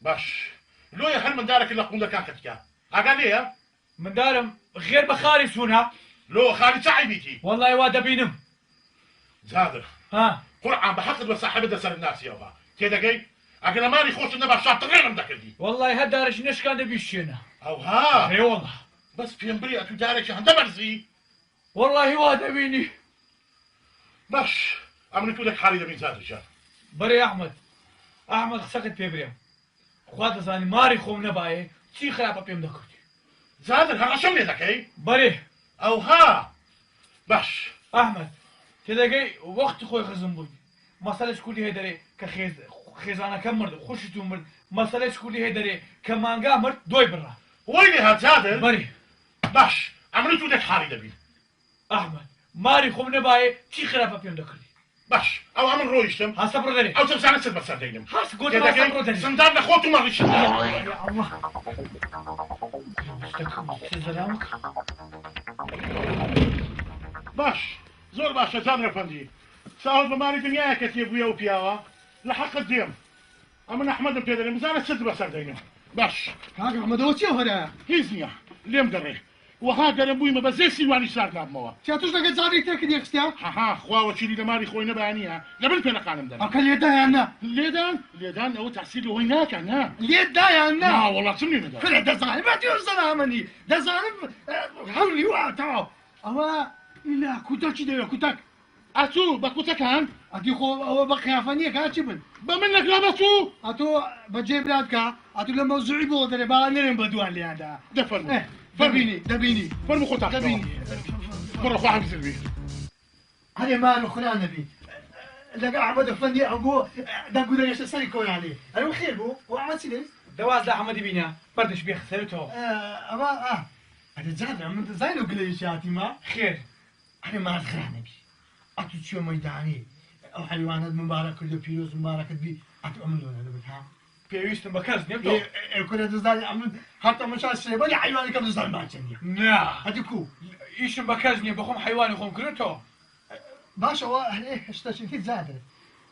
[SPEAKER 7] باش لو يا هل من دارك اللي قوم لك كتكا اقال لي
[SPEAKER 1] من دارم غير بخاري سونا
[SPEAKER 7] لو خالد سعي بيتي
[SPEAKER 1] والله وادا بينم
[SPEAKER 7] زادر
[SPEAKER 1] ها
[SPEAKER 7] قرعه بحقد وصاحب دسر الناس يوها كده جاي اقل ما يخوش النبع شاطرين من ذاك دي
[SPEAKER 1] والله هدارش نش كان بيشينا
[SPEAKER 7] او ها
[SPEAKER 1] اي والله
[SPEAKER 7] بس في امبريئة دارك عند مرزي
[SPEAKER 1] والله وادا بيني
[SPEAKER 7] باش عملتوا لك حالي من زادر شاف
[SPEAKER 1] بري احمد خسكت بيبريم خوات زاني ماري خوم نباي تي خراب بيم دكت
[SPEAKER 7] زادر هرشم لي ذاك اي
[SPEAKER 1] بري
[SPEAKER 7] او ها باش
[SPEAKER 1] احمد كده جاي وقت خوي خزم بوي مسألة كلها هدري خزانة كم مرد خوشتو مرد مسألة كلها هدري كمانجا مرد دوي برا
[SPEAKER 7] ويلي ها زادر
[SPEAKER 1] بري
[SPEAKER 7] باش عملتوا لك حالي دبي
[SPEAKER 1] احمد ماري خوم نباي تي خراب بيم دكت
[SPEAKER 7] باش او عمل رويشتم
[SPEAKER 1] هصبر دري
[SPEAKER 7] او تمسح نسد بس دينم
[SPEAKER 1] هاس قلت ما صبر دري
[SPEAKER 7] سندان اخوته ما ريش
[SPEAKER 1] يا الله سلامك
[SPEAKER 7] باش زور باش زانر افندي ساعد بماري دنيا كتيب ويا وبياوا لحق الديم اما احمد بتدري مزال السد بس دينم باش
[SPEAKER 5] كاك احمد وشي هذا
[SPEAKER 7] هيزنيا ليم دري وهذا نبوي ما بزيسي واني صار ناب موا
[SPEAKER 5] شاتوش لك زادي تاكد يا اختيار
[SPEAKER 7] ها خوا وشيلي لماري خوي نبانيها قبل فين قانم دنا
[SPEAKER 5] اكل يدا يا انا
[SPEAKER 7] ليدان او تحصيل هناك انا
[SPEAKER 5] يدا يا انا
[SPEAKER 7] لا والله سمني مدى
[SPEAKER 5] فلا دزان ما تيور سلامني دزان حولي وقتها اما الا كنتك ده كنتك
[SPEAKER 7] اتو بكوتك هان
[SPEAKER 5] اتي خو هو بخيافانيه كاتبن
[SPEAKER 7] بمنك لا بسو
[SPEAKER 5] اتو بجيب لادكا اتو لما زعي بودر بانرين بدوان لي هذا
[SPEAKER 7] دفن
[SPEAKER 5] دبيني
[SPEAKER 7] فرمو خوتك
[SPEAKER 5] دبيني
[SPEAKER 7] مرة خو حبس البيت
[SPEAKER 5] هذا ماله خلان نبي لقى احمد افندي ابو دا قول لي سالي كون عليه انا خير بو واحمد سيدي
[SPEAKER 1] دواز احمد بينا بردش بيخسرته
[SPEAKER 5] اما انا زاد من زين وقلي شاتي ما
[SPEAKER 1] خير
[SPEAKER 5] أنا ما أدخلنا بي أتو شو ميداني أو حيوانات مبارك كل بيروز مبارك بي أتو أملون أنا بتها
[SPEAKER 1] پێویستم بە کەس نییە تۆ
[SPEAKER 5] كنا دزاني أمن حتى مش هالشيء حيواني كم دزاني ما تشني
[SPEAKER 1] نا
[SPEAKER 5] هذا كو
[SPEAKER 1] ئیشم بە کەس نییە بەخۆم حیوانی خۆم کردێتەوە
[SPEAKER 5] باشا هو إيه اشتاشين كي زادة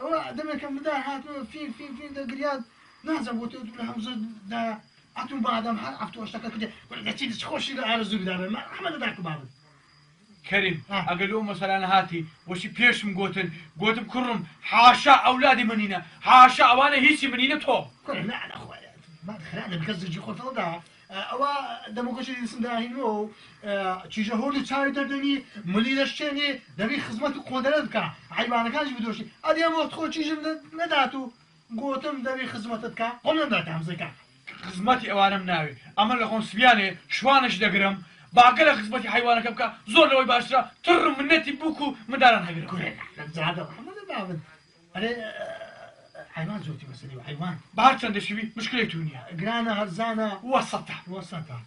[SPEAKER 5] هو دم كم بدا هاتو في ده قريان نازم وتقول همزة ده أتو بعدم عفتو اشتكى كده ولا تيجي تخش إلى على الزبدة ما أحمد داك بعد
[SPEAKER 1] کەریم ئەگەر لەو مەسەلانە هاتی وەشی پێشم گوتم کوڕم حاشا ئەولادی منینە حاشا ئەوانە هیچی منینە تۆ
[SPEAKER 5] كنا لا أخويا ما دخلنا بكذا جي خطر ده أو دموكش الاسم ده هنو تيجي هولي تاي دردني مليلش تاني دبي خدمة قدرت كا حيوان كانش بدوشي أدي أمو تخو تيجي نداتو قوتم دبي خدمتك كا قمنا ندات همزة كا
[SPEAKER 1] خزمەتی ئەوانم ناوێ ئەمە لە خۆم سبیانێ شوانش دەگرم باگە لە خزمەتی حیوانەکە بکە زۆر لەوەی باشترە تڕم منەتی بووک و منداران هەگرم
[SPEAKER 5] زاد محمد بابن أنا حيوان زوجتي مسألة حيوان
[SPEAKER 1] بەهار چەندە شوی مشکلەی تو نییە
[SPEAKER 5] قرانا هرزانا
[SPEAKER 1] وەسەتە
[SPEAKER 5] وسطها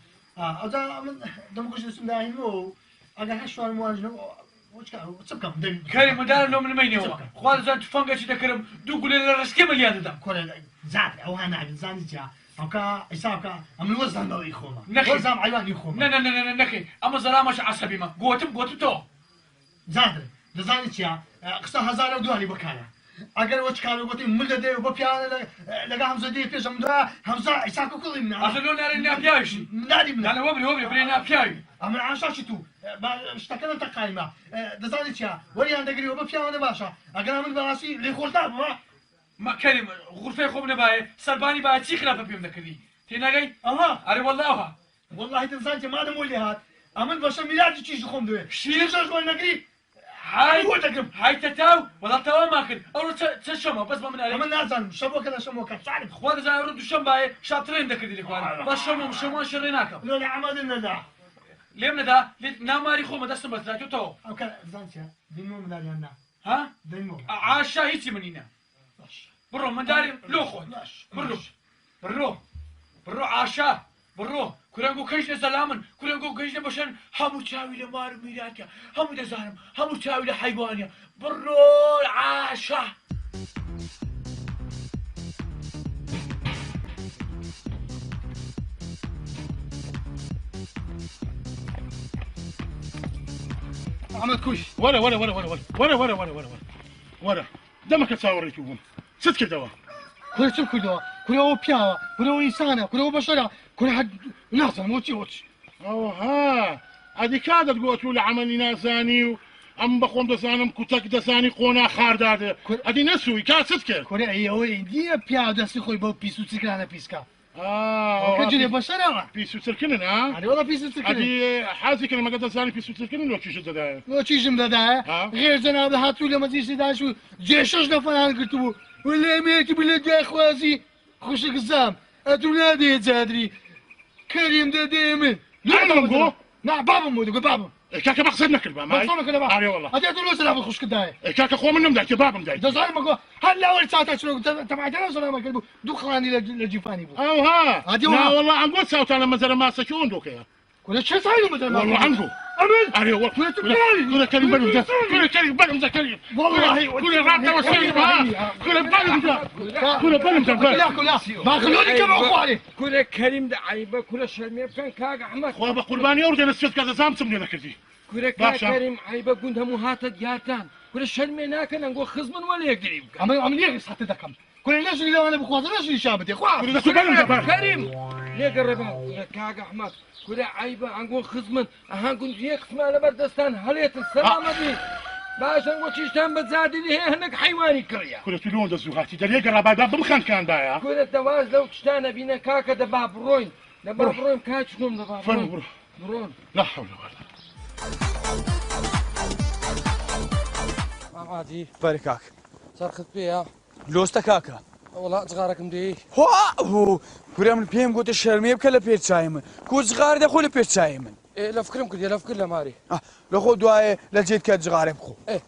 [SPEAKER 5] أدا من دموكش الاسم ده هنو أجا هشوان مواجهة وش كا تبقى دم
[SPEAKER 1] کەری مندارم لەو منمەینەوە خوا دەزان تفەنگەکی دەکەم دوو گولێ لە ڕشکێ مەلیان دەدەم
[SPEAKER 5] كل زاد أو أنا زاني جا أو كا حساب كا أم الوزن ده يخوما
[SPEAKER 1] نخي.
[SPEAKER 5] وزن حيوان يخوما
[SPEAKER 1] نەکەی ئەمە زەرامەش عەسەبیمە گوتم تۆ
[SPEAKER 5] زاد زاني جا قصة هزار ودواني بكانا أجر وش كانوا قلت ملة ده وببيانا لقى همزة دي فيش همزة همزة حساب كل من
[SPEAKER 1] ئەسە لۆ نارێن ناپیاویشی
[SPEAKER 5] نادي من
[SPEAKER 1] یانە وەبری برێ ناپیاوی
[SPEAKER 5] أما عشان شتو اشتكلنا تقايمة دزاني جا ولي عندك قريب وببيانا باشا أجر من براسي اللي خلطان ما
[SPEAKER 1] کەریم غورفەی خۆم نەبایە سەربانی با چی خراپە پێم دەکردی تێناگەی
[SPEAKER 5] الله
[SPEAKER 1] ئەرێ وەڵڵاوە
[SPEAKER 5] والله تنسانتي ما دام ولي هات أمن باشا ميلادي تيجي خم دوي
[SPEAKER 1] شير.
[SPEAKER 5] شو شو نقري
[SPEAKER 1] هاي
[SPEAKER 5] هو تقرب
[SPEAKER 1] هاي تتاو وەڵا تەوا ما کرد ئەوڕۆ چ شەمە بەس بە من
[SPEAKER 5] أمن
[SPEAKER 1] ئەرێ
[SPEAKER 5] نازل شبوكة شبوكة تعرف
[SPEAKER 1] خوا دەزانێ ڕۆ دووشەمبایە شاترێن دەکردی لێکوان بە شەمان شەڕێ ناکەم
[SPEAKER 5] لو عملنا لا
[SPEAKER 1] لێم نەدا ناماری خۆمە دەستم بەستراکەوتەوە
[SPEAKER 5] أو كان زانتي دينو من اليوم
[SPEAKER 1] ها
[SPEAKER 5] دينو
[SPEAKER 1] عاشا هیچی منینە بڕۆ منداری لۆ خۆت بڕۆ عاشا بڕۆ کورنگۆ کەیشنە زەلامن کورنگۆ گەیشنە بەشەن هەموو چاوی لە مار و میراتە هەموو دەزانم هەموو چاوی لە حیوانە بڕۆ عاشا
[SPEAKER 5] عمل كوش
[SPEAKER 7] ولا دمك تصوريتو هون ست كدوا
[SPEAKER 5] كل شو كله كل هو بيا كل هو إنسان كل هو بشر كل حد ناس موتي
[SPEAKER 7] ها هذه كادت قوتوا لعملي نازاني ام بخوم دزانم كوتك دزاني قونا خارداد هذه نسوي كاد ستكر
[SPEAKER 5] كل هي هو دي بيا دسي خوي بو بيسو تسكرانا بيسكا كجري بشر
[SPEAKER 7] بيسو تركنن ها
[SPEAKER 5] هذه والله بيسو تسكرانا
[SPEAKER 7] هذه حازي كلمة قد دزاني بيسو تركنن لو تشي زدا
[SPEAKER 5] لو تشي زدا غير جناب هاتوا لما تيجي داشو جيشوش نفران قلتو ولا ميتي بلا خوازي خوش قزام أتولادي تادري كريم دا دايما نعم بابا مودي بابا
[SPEAKER 7] كاكا مقصدنا كلمة
[SPEAKER 5] ما صومك انا بابا
[SPEAKER 7] والله
[SPEAKER 5] هذا تقول سلام خوش كداي
[SPEAKER 7] كاكا خو منهم داك بابا مداي
[SPEAKER 5] ده صاير ما هلا اول ساعه شنو تبع انا سلام قلبو دخلاني لجيفاني بو
[SPEAKER 7] او ها
[SPEAKER 5] هذه
[SPEAKER 7] لا والله عن قوت ساوت انا مثلا ما سكون دوك يا
[SPEAKER 5] كل شيء صاير مثلا
[SPEAKER 7] والله عنده
[SPEAKER 5] امين
[SPEAKER 7] علي والله كل كلمة بلم كل كلمة بلم كلمة
[SPEAKER 5] والله
[SPEAKER 7] كل راتب وسيم كل بلم
[SPEAKER 5] لا كلها ما خلوني كما اخواني
[SPEAKER 6] كل كريم ده عيبه كل شرميه كان كاغ احمد
[SPEAKER 7] خو بقرباني اورد انا سفت كذا زام سمني لك دي
[SPEAKER 6] كل كريم عيبه قندها مهات دياتان كل شرميه ناكن نقول خزمن ولا يقدر
[SPEAKER 5] عمليه حتى دكم كل الناس اللي انا بخوات الناس اللي شابتي اخوان
[SPEAKER 6] كريم ليه قربها كاغ احمد كل عيبه نقول خزمن هنقول هيك اسمها لبردستان هليت السلامه دي باش نقول تشتم بتزادي لي هناك حيواني كريا
[SPEAKER 7] كل تلون دزوغاتي دلي قرب باب بمخان كان بايا
[SPEAKER 6] كل الدواز لو تشتانا بينا كاكا دباب روين دباب روين كاتشكم دباب روين برون
[SPEAKER 7] لا حول ولا
[SPEAKER 6] قوه عادي
[SPEAKER 9] باركاك
[SPEAKER 6] صرخت بيها
[SPEAKER 9] لوستا كاكا
[SPEAKER 6] والله صغارك مدي
[SPEAKER 9] هو كورا من بيم قلت الشرمية بكلا بيت شايمن كو صغار دخول بيت شايمن
[SPEAKER 6] إيه لا فكرهم كده لا فكر لا ماري
[SPEAKER 9] لو خو دواي لجيت كات صغار بخو
[SPEAKER 6] إيه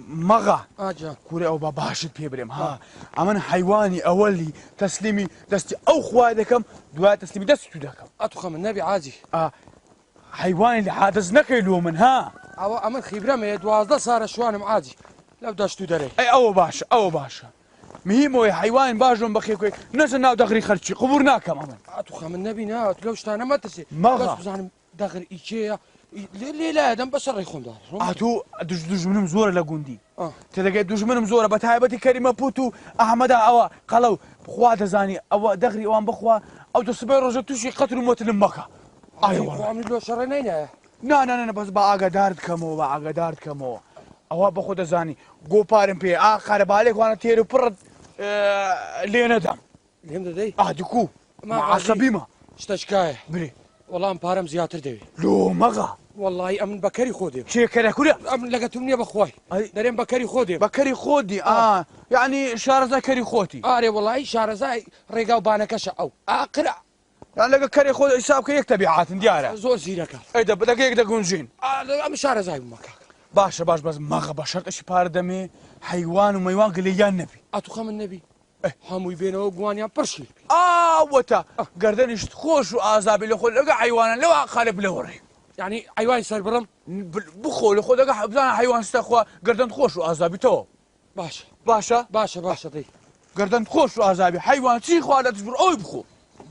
[SPEAKER 9] مغا
[SPEAKER 6] جان
[SPEAKER 9] كورا او باباش بيبرم ها امن حيواني اولي تسليمي دستي او خوادكم دواي تسليمي دستي دكم
[SPEAKER 6] اتخم النبي عادي
[SPEAKER 9] حیوانی لە حادث نەکەی لۆ من ها
[SPEAKER 10] ئەوە ئەمن خیبرەمەیە 12 سارە شوانم عاجی لەو دەشت و دەرەی
[SPEAKER 9] ئەی ئەوە باشە ئەوە باشە مهمەوەی حیوان باشم بەخێکۆی نەچە ناو دەغری خەرچی قبور ناکەم ئەمن
[SPEAKER 10] ئەتوخە من نەبینە لەو شتانە مەترسێ
[SPEAKER 9] مەغا
[SPEAKER 10] بزانم دەغر ئیکەیە لێلایەدەم بە شەڕی خۆمدار
[SPEAKER 9] ئاتوو دوژمنم زۆرە لە گوندی تێدەگەی دوژمنم زۆرە بە تایبەتی کەریمە پوت و ئەحمەدا ئەوە قەڵەو بخوا دەزانی ئەوە دەغری ئەوان بخوا ئەو دەسبەی ڕۆژە تووشی قەتر و مۆتلم مەکە
[SPEAKER 10] لۆ شەڕە نینایە
[SPEAKER 9] نانە بەس بە ئاگادار بکەمەوە بە ئاگادار بکەمەوە ئەوە بەخۆ دەزانی گۆپارم پێ قەرەبالێکوانە تێر و پڕت لێ نەدەم
[SPEAKER 10] لێم دەدەی
[SPEAKER 9] ئادوکو عەسەبیمە
[SPEAKER 10] شتەشکایە
[SPEAKER 9] برێ
[SPEAKER 10] وەڵام پارەم زیاتر دەوێت
[SPEAKER 9] لۆ مەغا
[SPEAKER 10] وەڵی ئەمن بەکەری خۆ دێ
[SPEAKER 9] چێکەرە کورە
[SPEAKER 10] ئەم لەگەتم نییە بەخوای دەرێن بەکەری خۆ دێ
[SPEAKER 9] بەکەری خۆدی یعنی شارەزای کەری خۆتی
[SPEAKER 10] ئارێ وەڵی شارەزای ڕێگا و بانەکەشە ئەو ئاقرا
[SPEAKER 9] لەگە کەری خۆ حساب کە یەک تەبیعاتن دیارە
[SPEAKER 10] زۆر زیرەکە
[SPEAKER 9] ئەیدە بدەگەیەک دەگونجین
[SPEAKER 10] ئەم شارەزای بمەکە
[SPEAKER 9] باشە باش بەس مەغە بە شەرتەشی پارە دەمێ حیوان و مەیوان گلەیان نەبی
[SPEAKER 10] ئەتوخە من نەبی هەمووی بێنەوە گوانیان پڕشی
[SPEAKER 9] ئاوەتە گەردەنیشت خۆش و ئازابی لە خۆ لەگە حیوانە لەوە خالێ بلەوەڕێ
[SPEAKER 10] یعنی ئەیوانی سەر بڕم
[SPEAKER 9] بخۆ لە خۆ دەگە بزانە حیوان ستەخوا گەردەن خۆش و ئازابیتەوە
[SPEAKER 10] باشە
[SPEAKER 9] باشە
[SPEAKER 10] باشە باشە دەی
[SPEAKER 9] گەردەن خۆش و ئازابی حیوان چی خوا لە دژبر ئەوی بخۆ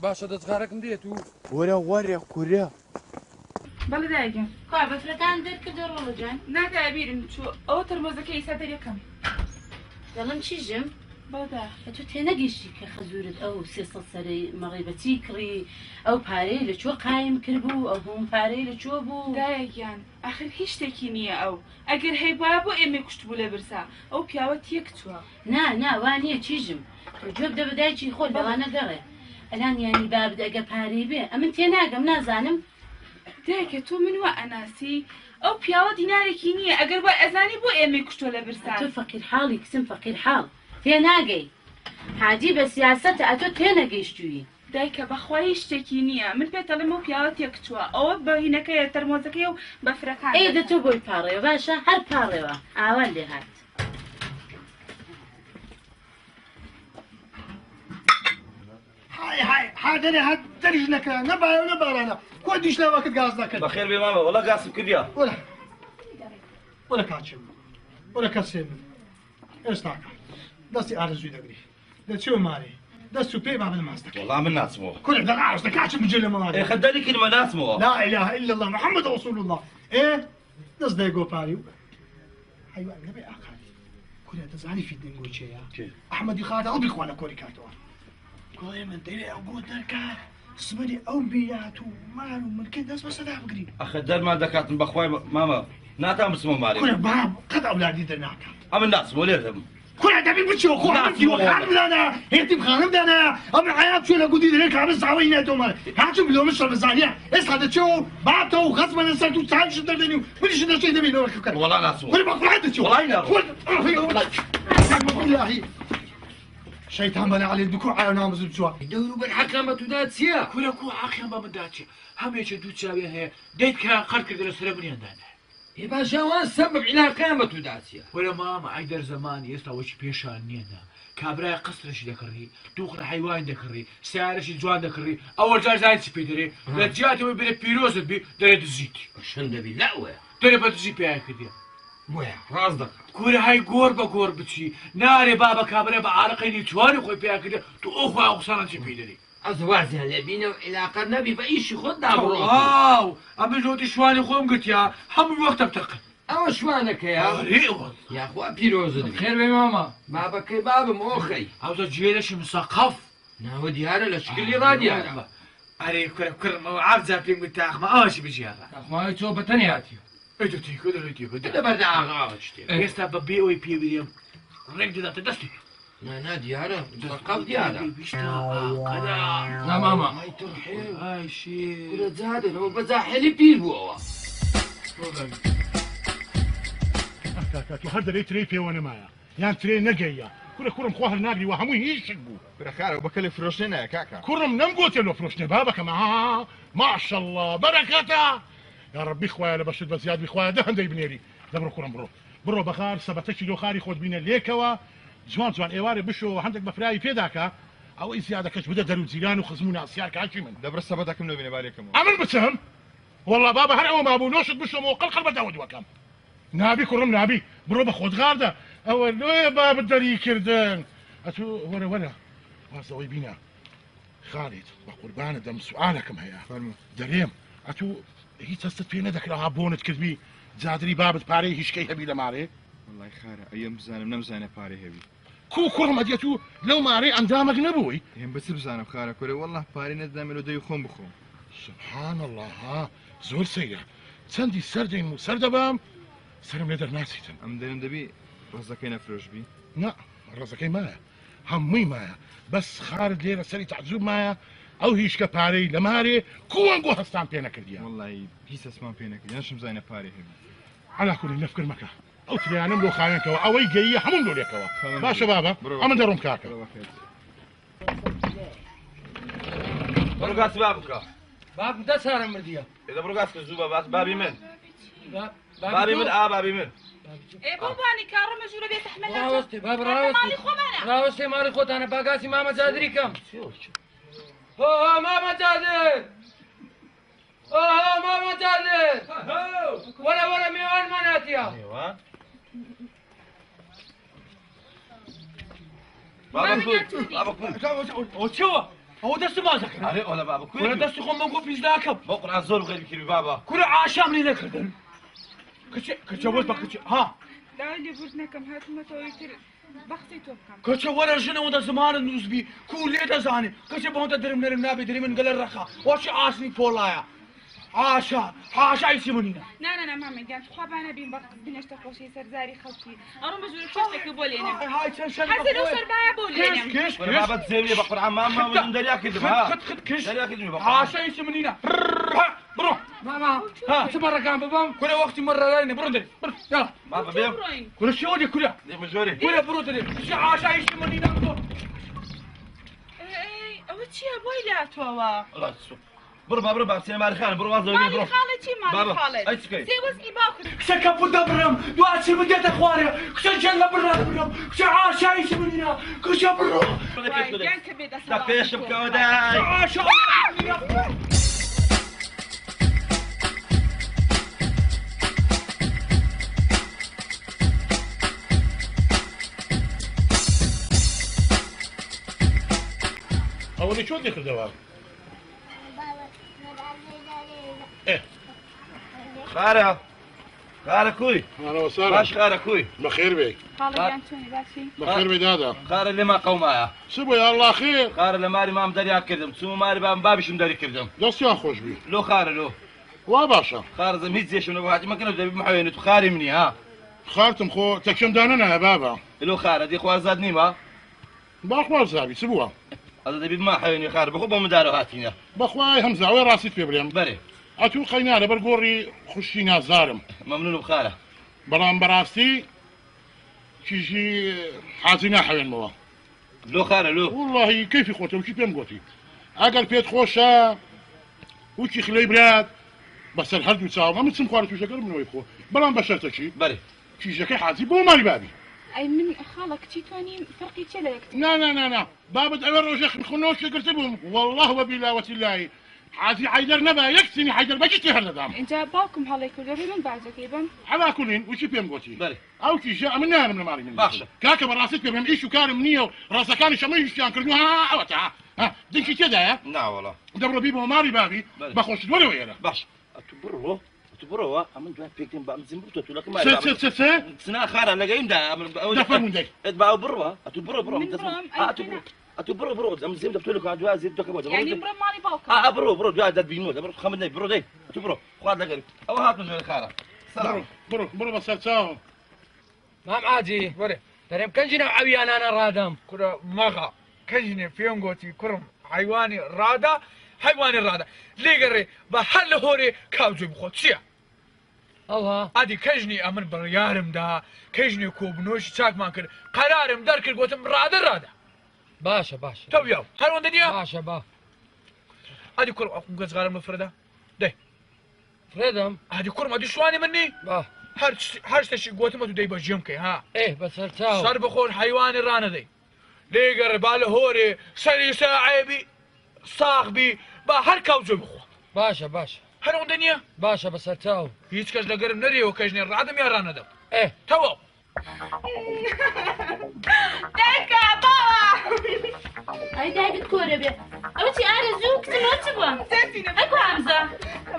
[SPEAKER 10] باشە دەستکارەکەم دێت و
[SPEAKER 9] وەرە کورە
[SPEAKER 4] بەڵێ دایگەم
[SPEAKER 8] کار بەفرەکان دەرکردە ڕۆڵەجان
[SPEAKER 4] ناکە بیرم چوو ئەوە تەرمۆزەکەی ئیسا دەریەکەم
[SPEAKER 8] دەڵم چیژم
[SPEAKER 4] بەڵدا
[SPEAKER 8] تۆ تێنەگەیشتی کە خەزورت ئەو 300 سەرەی مەغیبەتی کڕی ئەو پارەی لە چۆ قایم کردبوو ئەو هەموو پارەی لە چۆ بوو
[SPEAKER 4] دایەکیان ئاخر هیچ شتێکی نییە ئەو ئەگەر هەیبایە بۆ ئێمە کوشتبوو لە برسا ئەو پیاوە تێک چووە
[SPEAKER 8] نا وانە چیژم تۆ جۆب دەبدایکی خۆ لەوانە گەڕێ ئەلان ینی بابد ئەگە پارەی بێ ئەمن تێناگەم نازانم
[SPEAKER 4] دایکە تۆ من وە ئەناسی ئەو پیاوە دینارێکی نییە ئەگەر وای ئەزانی بۆ ئێمە کوشتۆ لە برسا
[SPEAKER 8] تۆ فەقیر حاڵی کسم فەقیر حاڵ تێناگەی حاجی بە سیاسەتە ئەتۆ تێنەگەیشتووی
[SPEAKER 4] دایکە بەخوای شتێکی نییە من پێتەڵێم و پیاوە تێک چووە ئەوە بەهینەکەیە تەرمۆزەکەی و بەفرەکان
[SPEAKER 8] ئێدە تۆ بۆی پاڕێوە باشە هەر پاڕێوە ئاوان لێ هات
[SPEAKER 5] حاضر هات درج لك نبا نبا كو ديش لا وقت غاز لك
[SPEAKER 3] بخير بي ماما والله قاسم كرديا
[SPEAKER 5] ولا كاتشم ولا كاسم استاك دستي ارزو دغري دتشو ماري دستو بي باب الماستك
[SPEAKER 3] والله من ناس مو
[SPEAKER 5] كل ده عاوز كاتشم مجل ماري
[SPEAKER 3] ايه خدني كلمه ناس مو
[SPEAKER 5] لا اله الا الله محمد رسول الله ايه دس دايغو باريو ايوه نبي اخر كل هذا زعلي في الدنجو شيء احمد يخاطر ابي اخوانا كوري كاتور قوي من ديري اقول دركات سمري او بياتو مالو من كده بس انا بقري
[SPEAKER 3] اخدر ما دكات بخواي ماما ناتا مسمو مالي
[SPEAKER 5] كل باب قد اولادي درناك
[SPEAKER 3] ام الناس مو ليهم
[SPEAKER 5] كل هذا بيمشي اخو عمتي وخان لنا هي تبخان لنا ام الحياه شو لقودي لك عم ساوينا دوما هاتوا بلو مش مزانيه اس هذا شو بعته غصبا نسيتو تعال شو دردني مش شو شيء دبي لو
[SPEAKER 3] والله ناس
[SPEAKER 5] كل ما فرحت شو
[SPEAKER 3] والله
[SPEAKER 5] والله شيطان بنا على الدكوع على نامز بجوا
[SPEAKER 6] دورو بالحكامة داتسيا كل كو حكامة من داتسيا هم يشدو تساوي هي ديت كان خلق كده سربني عندنا يبقى جوان سبب على حكامة داتسيا ولا ماما عيدر زمان يستويش بيشان نينا كابرا قصرش دكري دوخر حيوان دكري سعرش جوان دكري اول جار زايد سبيدري لا جاتو بين بيروز بي دريد زيتي شنو بي لا وين دري بتجي بيها كده وين رازدك كوري هاي قور بتشي ناري بابا كابرا بعرقيني تواني خوي بيها كده تو اخوة اخسانا سبيدري
[SPEAKER 11] أزواج هلا بينا وعلاقة نبي بأيش خدنا
[SPEAKER 6] واو أما جوتي شواني خوم قلت يا هم وقت بتقل
[SPEAKER 11] أما شوانك يا يا أخوة بيروزني
[SPEAKER 6] خير بي ماما
[SPEAKER 11] ما بكي باب موخي
[SPEAKER 6] عاوز جيلش مثقف
[SPEAKER 11] ناو ديارة لشكل رادي هذا
[SPEAKER 6] أري كر عارف زابين بتاعك ما أشي بيجي هذا
[SPEAKER 11] ما يتوب تنياتي
[SPEAKER 6] إيه تيجي
[SPEAKER 11] كده برد عاغاش
[SPEAKER 6] يستا ببي وي بي بيم رجع ده تدستي
[SPEAKER 11] لا ديارة مثقف ديارة
[SPEAKER 6] لا ماما
[SPEAKER 11] هاي ترحيل هاي شيء كده زاد لو بزاحلي بيربوا
[SPEAKER 7] هذا ليت ريفي وانا معايا يعني تري نجيا كرم خواه ناقري وهمو يشقوا
[SPEAKER 2] برخارة وبكلي فروشنا يا كاكا
[SPEAKER 7] كرم نمقوت له فروشنا بابك ما شاء الله بركاته يا ربي خويا لبشر بزياد بخويا ده هندي بنيري دبرو كرم برو بخار سبتك لو خاري خود بينا ليكوا جوان ايواري بشو عندك بفراي في ذاك او زياده كش بدا درو زيران وخصمونا اسياك هاشي من
[SPEAKER 2] دبر سبتك منو بيني بالكم
[SPEAKER 7] عمل بسهم والله بابا هر ما ابو نوشت بشم وقلقل بداود وكم نابي كرم نابي برو بخود غارده او لو باب الدري كردن اتو ولا واسوي بينا خالد بقربان دم سؤالكم هيا دريم اتو هي تست فينا ذاك العبونت كذبي زادري بابت باري هيش كي هبي لماري
[SPEAKER 2] والله خارة ايام بزانم نمزانه باري هبي
[SPEAKER 7] كو كرم اديتو لو ماري اندامك نبوي
[SPEAKER 2] هم بس بزانم خارة كوري والله باري نداملو دي خون بخون
[SPEAKER 7] سبحان الله ها زور سيء سندي سردين وسردبام سرم لدر ناسيتن
[SPEAKER 2] ام دلم دبي رزقينا فروش بي
[SPEAKER 7] لا رزقي مايا همي مايا بس خالد ليرة سري تعزوب مايا او هيش كباري لماري كوانقو هستان بينا كرديا
[SPEAKER 2] والله هيس اسمان بينا كرديا نشم زينة باري هبي
[SPEAKER 7] على كل نفكر مكا او تريانم لو خاين كوا او يجي همون دول كوا باشا بابا امن درهم كاكا
[SPEAKER 3] بروقات بابك
[SPEAKER 10] باب ده صار مرديه
[SPEAKER 3] اذا بروقات الزوبه بس بابي من
[SPEAKER 10] بابي
[SPEAKER 3] من بابي من
[SPEAKER 4] ايه باباني كارم مجوره بيت احمد
[SPEAKER 10] راوستي باب راوستي مالي خوت انا باقاسي ماما جادري كم ماما جادر ماما جادر ولا ميوان مناتيا
[SPEAKER 3] ايوه بابا
[SPEAKER 1] وشو هو دست ما ذكر
[SPEAKER 3] علي ولا بابا
[SPEAKER 1] ولا دست خم بقول في ذاكب
[SPEAKER 3] بقرا على الزول غير بكير بابا
[SPEAKER 1] كل عاشام لي ذكر كتش بس بكتش ها
[SPEAKER 4] لا اللي بوزنا كم هات ما تويتر بختي توبكم
[SPEAKER 1] كتش ولا جنا ودا زمان النوزبي كل ليدا زاني كتش بهون درم نرم نابي درم نقل الرخا واش عاشني فولايا عاشا يسمونينا
[SPEAKER 4] لا ماما قالت خابانا بين بقى بنشت قوشي سرزاري خلتي أروح مجبور كشتك بولينا
[SPEAKER 1] هاي تنشل
[SPEAKER 4] حتى لو صار بايا بولينا
[SPEAKER 1] كش
[SPEAKER 3] بابا تزيني بقرا على ماما وندريا كذب ها
[SPEAKER 1] خد كش
[SPEAKER 3] دريا كذب
[SPEAKER 1] عاشا يسمونينا بروح
[SPEAKER 10] ماما شو مرة كان بابام
[SPEAKER 1] كل وقت مرة لين برودري يلا
[SPEAKER 3] بابا بيم
[SPEAKER 1] كل شو دي كلها
[SPEAKER 3] دي مجوري
[SPEAKER 1] كلها برودري كش عاشا يسمونينا
[SPEAKER 4] ايه وتشي بويلا توا
[SPEAKER 3] الله تسو بربا سيني مالي خالد بربا زوجي برو
[SPEAKER 4] مالي خالتي مالي خالد
[SPEAKER 3] اي سكي
[SPEAKER 4] سي وسكي باكل
[SPEAKER 1] كش كابو دبرم دواتي بديت اخواري كش جل برم كش عاشا يسمونينا كش برو
[SPEAKER 4] كان كبيد
[SPEAKER 3] تكيش بكوداي
[SPEAKER 1] عاشا
[SPEAKER 7] اولي شو ذكر دواب ايه
[SPEAKER 3] خارة كوي
[SPEAKER 7] اهلا وسهلا
[SPEAKER 3] باش خارة كوي
[SPEAKER 7] بخير بيك
[SPEAKER 4] خالد يانتوني باشي
[SPEAKER 7] بخير بي دادا
[SPEAKER 3] خارة اللي ما قومايا
[SPEAKER 7] سبو يا الله خير
[SPEAKER 3] خارة اللي ماري ما مدريا كردم سو ماري بابي شو مدري كردم
[SPEAKER 7] دست يا خوش بي
[SPEAKER 3] لو خارة لو
[SPEAKER 7] وباشا
[SPEAKER 3] خارة زميت زي شنو واحد ما كانوا دبي محاويني تخاري مني ها
[SPEAKER 7] خارتم خو تكشم داننا يا بابا
[SPEAKER 3] لو خارة دي خوار زادني ما
[SPEAKER 7] باخوار زابي سبوها
[SPEAKER 3] هذا دبي ما حاويني خارة بخوبه مدارو هاتينا
[SPEAKER 7] باخواي همزة وين راسي في بريم
[SPEAKER 3] بري
[SPEAKER 7] اتو خينا برقوري خشينا زارم
[SPEAKER 3] ممنون بخارة
[SPEAKER 7] برام براستي شي حازينا حوين موا
[SPEAKER 3] لو خارة لو
[SPEAKER 7] والله كيف خوتي وكيف يم قوتي اقل بيت خوشة وكي خلي براد بس الحرج وساو ما متسم خوارت وش اقل من ويخو برام بشرتك شي
[SPEAKER 3] بري
[SPEAKER 7] شي جاكي حازي بو مالي بابي
[SPEAKER 4] اي من خالك تيتوني فرقي تشلك
[SPEAKER 7] لا بابد اول روجك خنوش قلتبهم والله وبالله الله حازي حيدر نبا يكسني حيدر بجيتي هالدام
[SPEAKER 4] انت باكم هلا يكون جابي من بعدك يبن
[SPEAKER 7] على كلين وشي بيم قوتي
[SPEAKER 3] بري
[SPEAKER 7] او كي جاء من نار من ماري من
[SPEAKER 3] بخشة
[SPEAKER 7] كاكا براسك بيم ايش كان منيه راسك كان شميش كان كرنوها اوتا ها ديك كذا يا
[SPEAKER 3] لا والله
[SPEAKER 7] دبر بيبو ماري بابي بخش ولا ويانا
[SPEAKER 3] بخش تبروا عمل جوات بيكتين بقى مزمبرتو تقول لك ما سنا خارة لقيم ده
[SPEAKER 7] دفع من داي
[SPEAKER 3] اتبعوا بروا برو ام زين دبتو لك جواز زيد دوك بوجه
[SPEAKER 4] يعني برو مالي باكل
[SPEAKER 3] برو جواز داد بينو برو خمدني برو دي برو خذ لك او هات من خارة سلام
[SPEAKER 7] برو بس تساو
[SPEAKER 10] ما معادي بري ترى كنجنا عويان انا رادم
[SPEAKER 1] كرة مغا كجني فيهم قوتي كرم حيواني رادا حيواني رادا ليه قري بحل هوري كاوزي بخوت سيا
[SPEAKER 10] الله
[SPEAKER 1] ادي كجني امن بريارم دا كجني كوبنوش تاك ما كده قرارم درك قوتم رادا
[SPEAKER 10] باشا
[SPEAKER 1] تو ياو هل وين الدنيا
[SPEAKER 10] باشا با
[SPEAKER 1] ادي كرم اكون صغار مفرده ده
[SPEAKER 10] فريدم
[SPEAKER 1] ادي كرم ادي شواني مني
[SPEAKER 10] با
[SPEAKER 1] هرش تشي قوتم دي بجيمكي ها
[SPEAKER 10] ايه بس هرتاو
[SPEAKER 1] صار بخور حيواني رانا دي ليه قري باله هوري سري ساعبي صاحبي با هر كاوزي بخو
[SPEAKER 10] باشا هەرەوەندە نییە باشە بەسەر چاو هیچ کەس لە گەرم نەریەوە کەژنێ ڕادم یا ڕانەدەم تەواو
[SPEAKER 4] دایکە باوە
[SPEAKER 8] ئەی دایکت کۆرە بێ ئەوە چی ئارەزوو کچمە چ بووە ئەکو حەمزە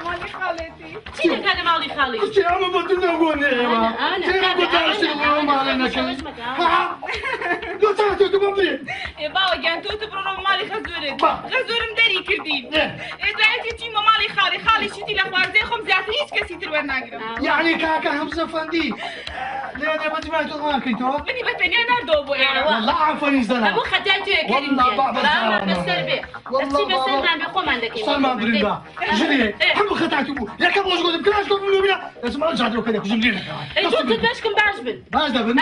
[SPEAKER 4] ماڵی خاڵێتی
[SPEAKER 8] چی دەکات لە ماڵی خاڵی
[SPEAKER 5] کچی ئەمە بۆ تو نەگۆنێەوە تێرە بۆ داشتی ئەوە ماڵێ نەکەی دو ساعتێ تو بۆ بێ
[SPEAKER 4] باوە گیان تۆ بڕۆ ماڵی خەزورت خەزورم دەری کردی دوایەتی چیمە ماڵی خاڵی شتی لە خواردەی خۆم زیاتر هیچ کەسی تر وەرناگرم
[SPEAKER 5] یعنی کاکە هەمزە فەندی لێرە بەتیمای تۆ ڕوان کەیتەوە
[SPEAKER 4] منی بەتەنیا ناردەوە بۆ ئێرە
[SPEAKER 5] والله عفەنی زەنا
[SPEAKER 8] هەموو خەتای توێ کردین بەسەر بێ ئەستی بەسەرمان بێ خۆمان دەکەین
[SPEAKER 5] سەرمان بریندا ژنێ هەموو خەتاتی بوو یەکەم ڕۆژ گۆدم کراش کۆم بێ ئەسمان جادرۆکە دەکوژم لێ نەکەوە
[SPEAKER 8] ئەی تۆ باشکم باش بن
[SPEAKER 5] باش دەبن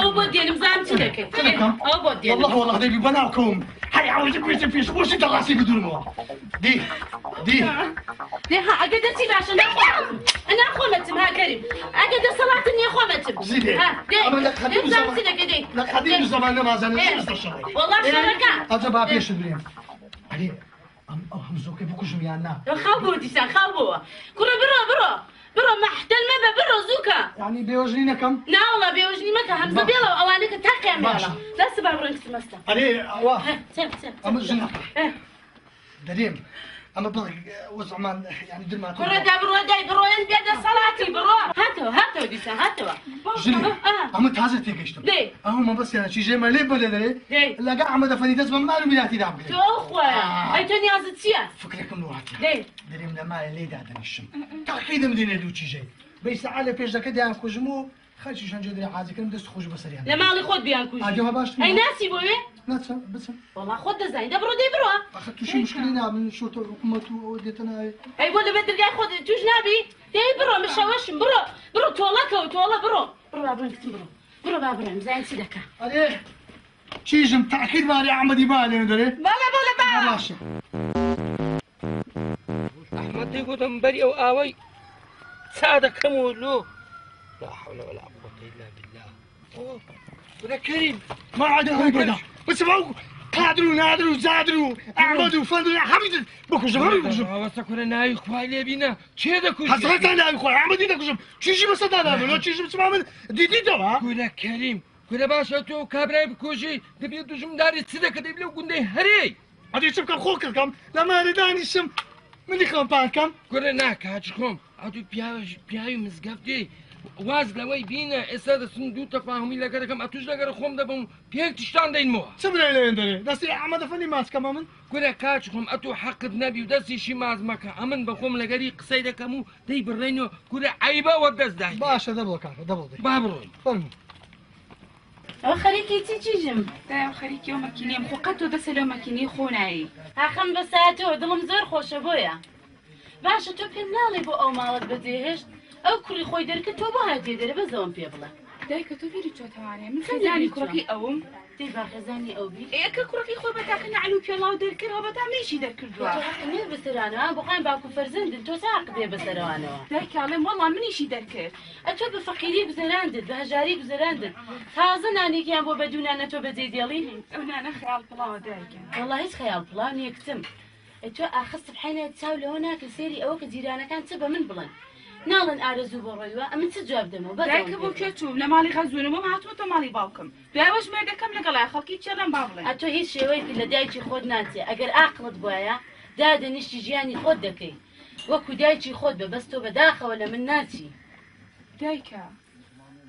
[SPEAKER 8] ئەوە بۆ دێنم زانم چی دەکەیت ئەوە بۆ دێنم
[SPEAKER 5] والله دەبی بەناوکەوم هەی عاوزی پێشە پێش بۆشی دەڵاسی بدورمەوە دی
[SPEAKER 8] ها ئەگە دەچی باشە ئەنا خۆمەتم ها کەریم ئەگە دەسەڵاتم نییە خۆمەتم زانم چی دەکەی
[SPEAKER 5] لە قەدیم زەمان نەمازانە
[SPEAKER 8] والله شەڕەکە
[SPEAKER 5] ئەجە با پێشت برێم ئەرێ ئەو هەمزۆکەی بکوژم یان نا
[SPEAKER 8] خاو بۆ دیسان خاو بۆوە کوڕە بڕۆ مەحتەل مەبە بڕۆ زووکە
[SPEAKER 5] یعنی بێوەژنی نەکەم
[SPEAKER 8] ناوەڵا بێوەژنی مەکە هەمزە بێڵەوە ئەوانە کە تاقیان بێڵە دەست با بڕۆن کچمەستە
[SPEAKER 5] ئەرێ ئەوە ئەمە ژنە دەرێم ئەمە بڵێ وەزعمان یعنی درمات
[SPEAKER 8] کوڕەدا بڕۆ دای بڕۆیان بێدە سەڵاتی بڕۆ هاتەوە دیسان هاتەوە
[SPEAKER 5] ژنێ ئەمە تازە تێگەیشتم ئەوە مەبەستیانە چیژێمە لێ بەلێ دەرێ لەگە ئەحمەدە فەنی دەست بە مال و میراتی دابگرێ
[SPEAKER 8] تۆ خۆیە ئەی تۆ نیازت چییە
[SPEAKER 5] فکرێکم وڵاتی دەرێم لە مالە لێدا دەنیشم تاقیدم دێنێ دوو چیژەی بەی سەعات لە پێش دەکە دیان کوژم و خەڵکی شەنجە دەرێ حاجەکەم دەست خۆش بەسەریان
[SPEAKER 8] لە ماڵی خۆت بیان کوژ
[SPEAKER 5] ئاجەوە باش
[SPEAKER 8] ئەی ناسی بۆوێ
[SPEAKER 5] ناچم بچم
[SPEAKER 8] وەڵا خۆت دەزانی دەبڕۆ دەی بڕۆ
[SPEAKER 5] ئەخە تووشی مشکلی نابن شۆتە حکوومەت و ئەوە دێتە ناوێ
[SPEAKER 8] ئەی بۆ لەبێت دەرگای خۆت توش نابی دەی بڕۆ مشەوەشم بڕۆ تۆڵەکەوە تۆڵە بڕۆ با بڕۆن کتم بڕۆ با بڕۆن زانین چی دەکا
[SPEAKER 5] ئەرێ چیژم تاکید ماری ئەحمەدی با لێ دەرێ
[SPEAKER 4] بەڵێ با
[SPEAKER 5] باشە
[SPEAKER 6] ئەحمەد دەیگوتم بەری ئەو ئاوەی چا دەکەم و لۆ لا حول ولا قوة إلا بالله ولا كريم
[SPEAKER 5] ما عاد هيك بس ما قادروا نادروا زادروا احمدوا فندوا حمد بكوجم
[SPEAKER 6] وسكر ناي خوالي بينا چه دكوجم
[SPEAKER 5] حضرت ناي خو احمد دكوجم چيجي بس دانا لو چيجي بس ما ديدي دوا
[SPEAKER 6] ولا كريم ولا باشا تو كابراي بكوجي دبي دوجم داري صدق دبي لو غندي هري
[SPEAKER 5] ادي سبكم خوكم لما رداني الشم من كم بانكم
[SPEAKER 6] كل ناك هاجكم ادو بياي مزغفتي واز لەوەی بینە ئێستا دەچن دوو تەفاهمی لەگە دەکەم ئەتوش لەگەرە خۆم دەبم پێک تشتان دەینەوە
[SPEAKER 5] چ برای لەوێن دەرێ دەستی ئەحمەدە فەنی ماسکەمە من
[SPEAKER 6] گورە کاچ خۆم ئەتۆ حەقت نەبی و دەستیشی ماز مەکە ئەمن بە خۆم لەگەری قسەی دەکەم و دەی بڕێنەوە گورە عیبە وەردەست دای
[SPEAKER 5] باشە دەبڵ کاکە دەبڵ
[SPEAKER 6] با بڕۆین
[SPEAKER 5] فەرموو
[SPEAKER 8] ئەو خەریکی چی چیژم
[SPEAKER 4] دایم خەریکی ئەو مەکینەم خۆ قەت تۆ دەسە لەو مەکینەی خۆ نایی
[SPEAKER 8] ئاخەم بەساتەوە دڵم زۆر خۆشە بۆیە باشە تۆ پێم ناڵێ بۆ ئەو ماڵت بەجێهێشت ئەو کوڕی خۆی دەرکە تۆ بۆ هاتێ دەرە بەزەوەم پێ بڵێ
[SPEAKER 4] دایکە تۆ بیری چۆتەوانێ من خەزانی کوڕەکەی ئەوم
[SPEAKER 8] دەی باخەزانی ئەو بی
[SPEAKER 4] ئێکە کوڕەکەی خۆی بەتاکە نەعلو پێڵاو دەرکردەوە بەتا منیشی دەرکردووە
[SPEAKER 8] نێ بەسەرانەوە بۆقان باوکو فەرزەندن تۆ چاق دێ بەسەرەوانەوە
[SPEAKER 4] دایکاڵێم وەڵام منیشی دەرکرد
[SPEAKER 8] ئەتۆ بە فەقیری گوزەراندت بە هەژاری گوزەراندت تازە نانێکیان بۆ بەدوونانە تۆ بەجێ دێڵی
[SPEAKER 4] ئەو نانە خەیاڵ پڵاوە دایکە
[SPEAKER 8] وەڵا هیچ خەیاڵ پڵاو نییە کتم تۆ ئاخست بحینە چاو لەوە ناکە سێری ئەوە کە جیرانەکان چ بە من بڵێن ناڵن ئارەزوو بەڕۆیوە ئەمن چ جواب دەمەوە
[SPEAKER 4] دایکە بۆ پێ چووم لە ماڵی خەزوونەوە هاتووەتە ماڵی باوکم دوایەوەش مێردەکەم لەگەڵای خەڵکی چێڵم با بڵێن
[SPEAKER 8] ئەتۆ هیچ شێوەیەکی لە دایکی خۆت ناچێ ئەگەر ئاقلت بواە دادەنیشتی ژیانی خۆت دەکەی وەکو دایکی خۆت بە بەست تۆ بەداخەوە لە من ناچی
[SPEAKER 4] دایکە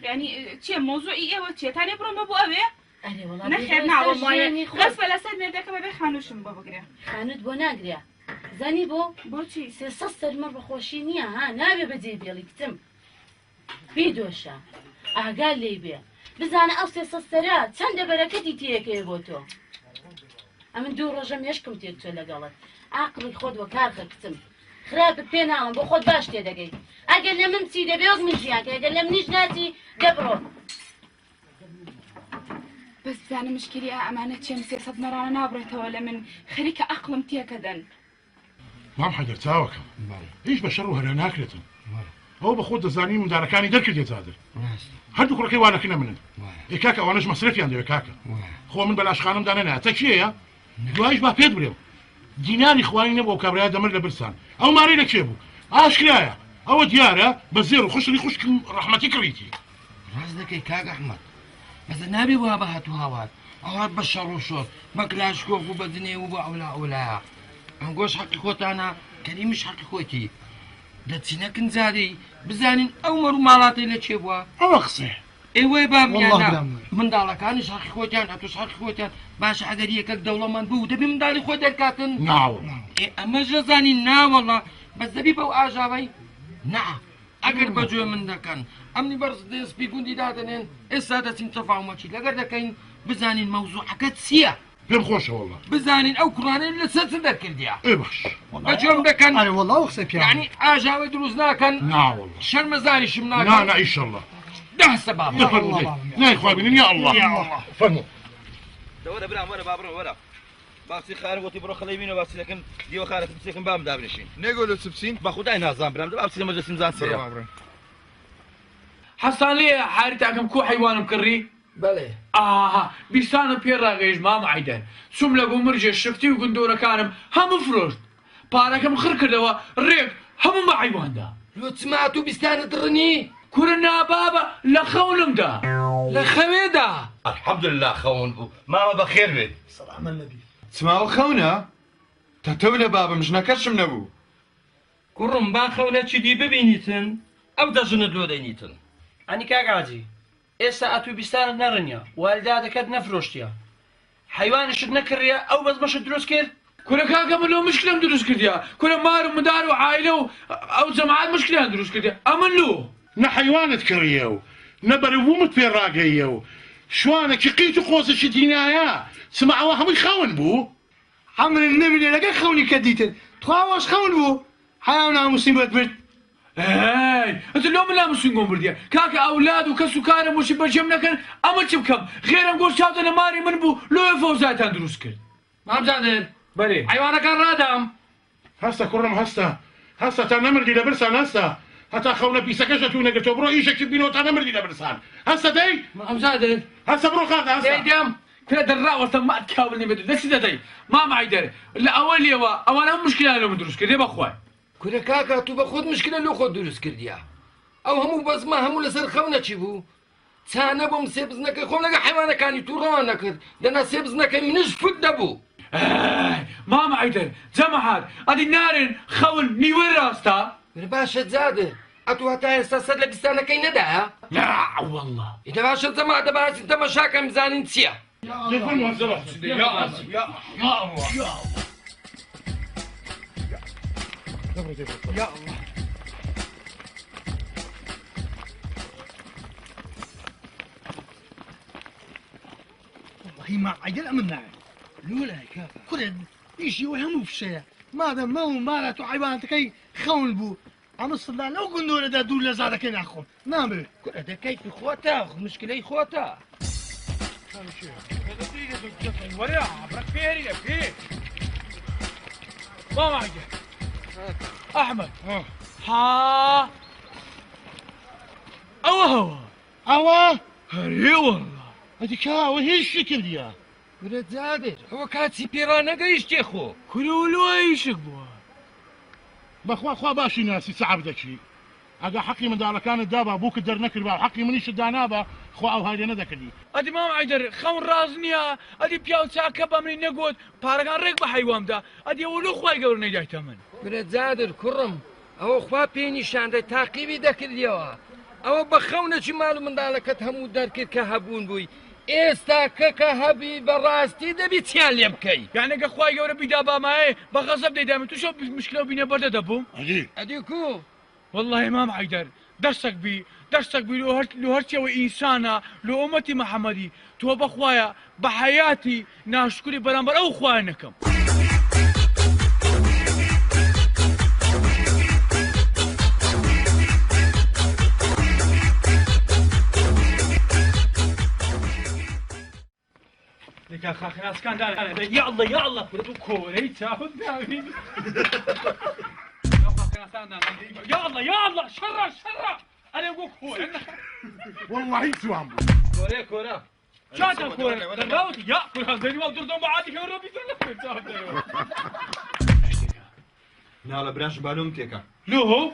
[SPEAKER 4] یعنی چیە مۆزوعی ئێوە چێتانێ بڕۆمە بۆ ئەوێ
[SPEAKER 8] ئەرێ وەڵام
[SPEAKER 4] نەخێر ناوەڵی خەس بە لەسەر مێردەکەمە بێ خانوشم بۆ بگرێ
[SPEAKER 8] خانوت بۆ ناگرێ زانی
[SPEAKER 4] بۆچی
[SPEAKER 8] 300 سەرمە بەخۆشی نییە ها نابێ بەجێ بێڵی کتم بیدۆشە ئاگال لێ بێ بزانە ئەو 300 سەرە چەندە بەرەکەتی تێکەیە بۆ تۆ ئەمن دوو ڕۆژە مێشکم تێک تۆ لەگەڵت عاقڵی خۆت وە کارخە کتم خراپت پێ ناڵم بۆ خۆت باش تێ دەگەی ئەگەر لە من چی دەبێ من ژیان کە ئەگەر لە منیش ناچی دەبڕۆ
[SPEAKER 4] بەس بزانە مشکلی ئەمانە چێن 300 مەرانە نابڕێتەوە لە من خەریکە عەقڵم تێکەدەن
[SPEAKER 7] مام حەیدەر چاوەکەم هیچ بە شەڕ و هەرە ناکرێتن ئەو بە خۆت دەزانی مندارەکانی دەرکردێت زادر هەردوو کوڕەکەی وا نەکەنە منن ئێ کاکە ئەوانەش مەسرەفیان دەوێت کاکە خۆ من بە لاشخانم دانەنە تە کێیە دوایش با پێت برێم دینانی خوانی نەبوو کابرا دەمر لە برسان ئەو مارەی لە کێ بوو ئاشکرایە ئەوە دیارە بە زێر و خوشنی خوشکم ڕەحمەتی کڕیتی
[SPEAKER 6] ڕاست دەکەی کاک ئەحمەد بەزە نابێ وا بە هاتوو هاوار ئەوات بە شەڕ و شۆر بە کلاشکۆف و بە دنێ و بە ئەولایە ئەم گۆش حەقی خۆتانە کەریمیش حەقی خۆتی دەچینەکن جارێ بزانین ئەو مەڕ و ماڵاتی لە چێ بووە
[SPEAKER 7] ئەوە قسێ
[SPEAKER 6] ئێوەی بابیانە منداڵەکانیش حەقی خۆتیان ئەتوش حەقی خۆتیان باشە ئەگەر یەکەک دەوڵەمەند بوو دەبێ منداڵی خۆ دەرکاتن ئەمەش دەزانین ناوەڵە بەس دەبی بەو ئاژاوەی نا ئەگەر بەجوێ من دەکەن ئەمنی بەرز دەسپی گوندی دادنێن ئێستا دەچین تەفاومەچی لەگەر دەکەین بزانین مەوزوعەکە چییە
[SPEAKER 7] پێم خۆشە وەڵڵا
[SPEAKER 6] بزانین ئەو کوڕانەی لەسەر چ دەرکردیا
[SPEAKER 7] ئێ باش
[SPEAKER 6] بەجۆم دەکەن
[SPEAKER 5] ئەرێ وەڵڵا قسە پێ
[SPEAKER 6] یعنی ئاژاوی دروست ناکەن
[SPEAKER 7] ناوەڵڵا
[SPEAKER 6] شەرمەزاریشم
[SPEAKER 7] نا
[SPEAKER 6] ناکەن
[SPEAKER 7] نا ئیشەڵڵا
[SPEAKER 6] دەهسە بابا
[SPEAKER 7] نایخوا بینن یا ئەڵڵا فەرموو
[SPEAKER 3] دەوەرە برام وەرە با بڕۆ وەرە باسی خارە وتی بڕۆ خەڵی بینەوە باسی دەکەم دیوە خارەکە بچێکم بام دابنێشین
[SPEAKER 2] نێگۆ لە چ بچین
[SPEAKER 3] بە خودای نازان برام دەبا بچینە مەجلسیم زان سێ
[SPEAKER 10] حەسان لێ حاری تاکەم کو حیوانم کڕی
[SPEAKER 6] بەڵێ
[SPEAKER 10] ئاها بیستانم پێ ڕاگەیشت مام عەیدەر چوم لە گومرجێ شفتی و گندۆرەکانم هەموو فرۆشت پارەکەم خڕ کردەوە ڕێک هەموو بە حیواندا
[SPEAKER 6] لۆ چمات و بیستانت ڕنی
[SPEAKER 10] کورە نابابە لە خەونمدا
[SPEAKER 6] لە خەوێدا
[SPEAKER 3] الحەمدوللا خەون بوو مامە بەخێر بێت
[SPEAKER 5] سەلامە نەبی
[SPEAKER 2] چماوە خەونە تەتەو لە بابم ژنەکەشم نەبوو
[SPEAKER 6] کوڕم با خەونە چیدی ببینیتن ئەو دەژنت لۆ دەینیتن
[SPEAKER 12] ئەنی کاگاجی ئێستا ئەتوو بیستانت نەڕنیە والدا دەکەت نەفرۆشتیە حیوانشت نەکڕیە ئەو بەس بەشت دروست کرد
[SPEAKER 10] کورە کاکەمە لۆ مشکلم دروست کردیا کورە مار و مدار و عایلە و ئەو جەماعەت مشکلیان دروست کردیا ئەمن لۆ
[SPEAKER 7] نە حیوانت کڕیە و نە بەرەوومت پێ ڕاگەیە و شوانێکی قیت و قۆزەشی دینایە سمعەوە هەمووی خەون بوو
[SPEAKER 5] حەمرن نەبینێ لەگەر خەونی کە دیتن تواوەش خەون بوو حیاو ناموسیمت برد
[SPEAKER 10] ئەت لۆ من لامسوینگۆم بردیە کاکە ئەولاد و کەس و کارم وشی بەجێم نەکەن ئەمە چ بکەم غێرم گۆشت چاوتە لە ماری من بوو لۆیە فەوزاتان دروست کرد
[SPEAKER 12] مامزادن
[SPEAKER 10] بەرێ
[SPEAKER 12] حیوانەکان ڕادام
[SPEAKER 7] هەستە کوڕم هەستە تا نەمردی لە برسان هەستە هەتا خەونە پیسەکەشە تو نەگرتەوە بڕۆ ئیشێکی بینەوە تا نەمردی لە برسان هەستە دەی
[SPEAKER 12] مامزادن
[SPEAKER 7] هەستە بڕۆ خاتە هەستە
[SPEAKER 10] دەیدەم کرە دەڕاوەستە مات کاولنی بێت دەچی دەدەی مام عەیدەر لە ئەوە لێوە ئەوانە هەموو مشکلیان لە من دروست کردێ بەخوای
[SPEAKER 6] کورە کاکە تو بە خۆت مشکلە لۆ خۆت دروست کردیا ئەو هەموو بەزمە هەموو لەسەر خەونە چی بوو چانە بۆم سێ بزنەکەی خۆم لەگە حیوانەکانی تو ڕەوان نەکرد دەنا سێ بزنەکەی منش فوت دەبوو
[SPEAKER 10] مام عەیدەر جەمەعات ئەدی نارێن خەون نیوەی ڕاستە
[SPEAKER 6] باشە جادە ئەتو هەتا ئێستا سەر لە بیستانەکەی نەدایە
[SPEAKER 10] لا والله
[SPEAKER 6] ئیدە باشە جەماع دەباسی تەماشاکەم بزانین چییە
[SPEAKER 5] يا الله والله ما عجل أمنا لولا كافة كل يشي وهم في شيء ماذا ما هو مالت وحيوانتكي خون بو أنا صدق لو قلنا له ده دول لزادة كنا أخو نعم
[SPEAKER 6] كل ده كيف خوتا مشكلة خوتا
[SPEAKER 10] وريا برك فيري فيه ما معي أحمد ها هو
[SPEAKER 7] هري والله هذيك وهي الشكل ديا
[SPEAKER 6] ولد زادر هو كاتسي بيرانا قريش تيخو
[SPEAKER 10] كلو لو ايشك بوا
[SPEAKER 7] بخوا باشي ناسي صعب دكشي اگه حقي من دار كان دابا ابوك در نكر با حقي منيش دانابا خو او هاي ندكدي
[SPEAKER 10] ادي ما عيدر خون رازنيا ادي بياو تاكا بامني نقود بارغان ريك بحيوام دا ادي ولو خوي قورني جاي تمن
[SPEAKER 6] ولد زادر كرم او خوا بيني شانده تعقيبي دكديوا او بخونه شي مالو من دالكت همو دركت كهبون بوي ئێستا کەکە هەبی بەڕاستی دەبی چیان لێ بکەی
[SPEAKER 10] یعنی کە خوای گەورە بیدا بامایە بە غەزەب دەیدامێت توش مشکلە و بینە بەردە دەبووم
[SPEAKER 6] ئەدی کو
[SPEAKER 10] والله مام عەیدەر دەستێک بی لۆ هەرچیەوە ئینسانە لۆ ئومەتی محەممەدی تۆ بەخوایە بە حەیاتی ناشکری بەرامبەر ئەو خوای نەکەم لك خاخ ناس كان يا الله يا الله ولدو كوري تاخذ داوي يا الله يا الله شرع انا اقول كوري
[SPEAKER 7] والله سوام
[SPEAKER 3] كوري
[SPEAKER 10] شاتا كورة دراوت يا كورة زين ما بدردون بعادي كورة بيدرنا
[SPEAKER 2] ناڵە براش بالوم تێکە
[SPEAKER 10] لو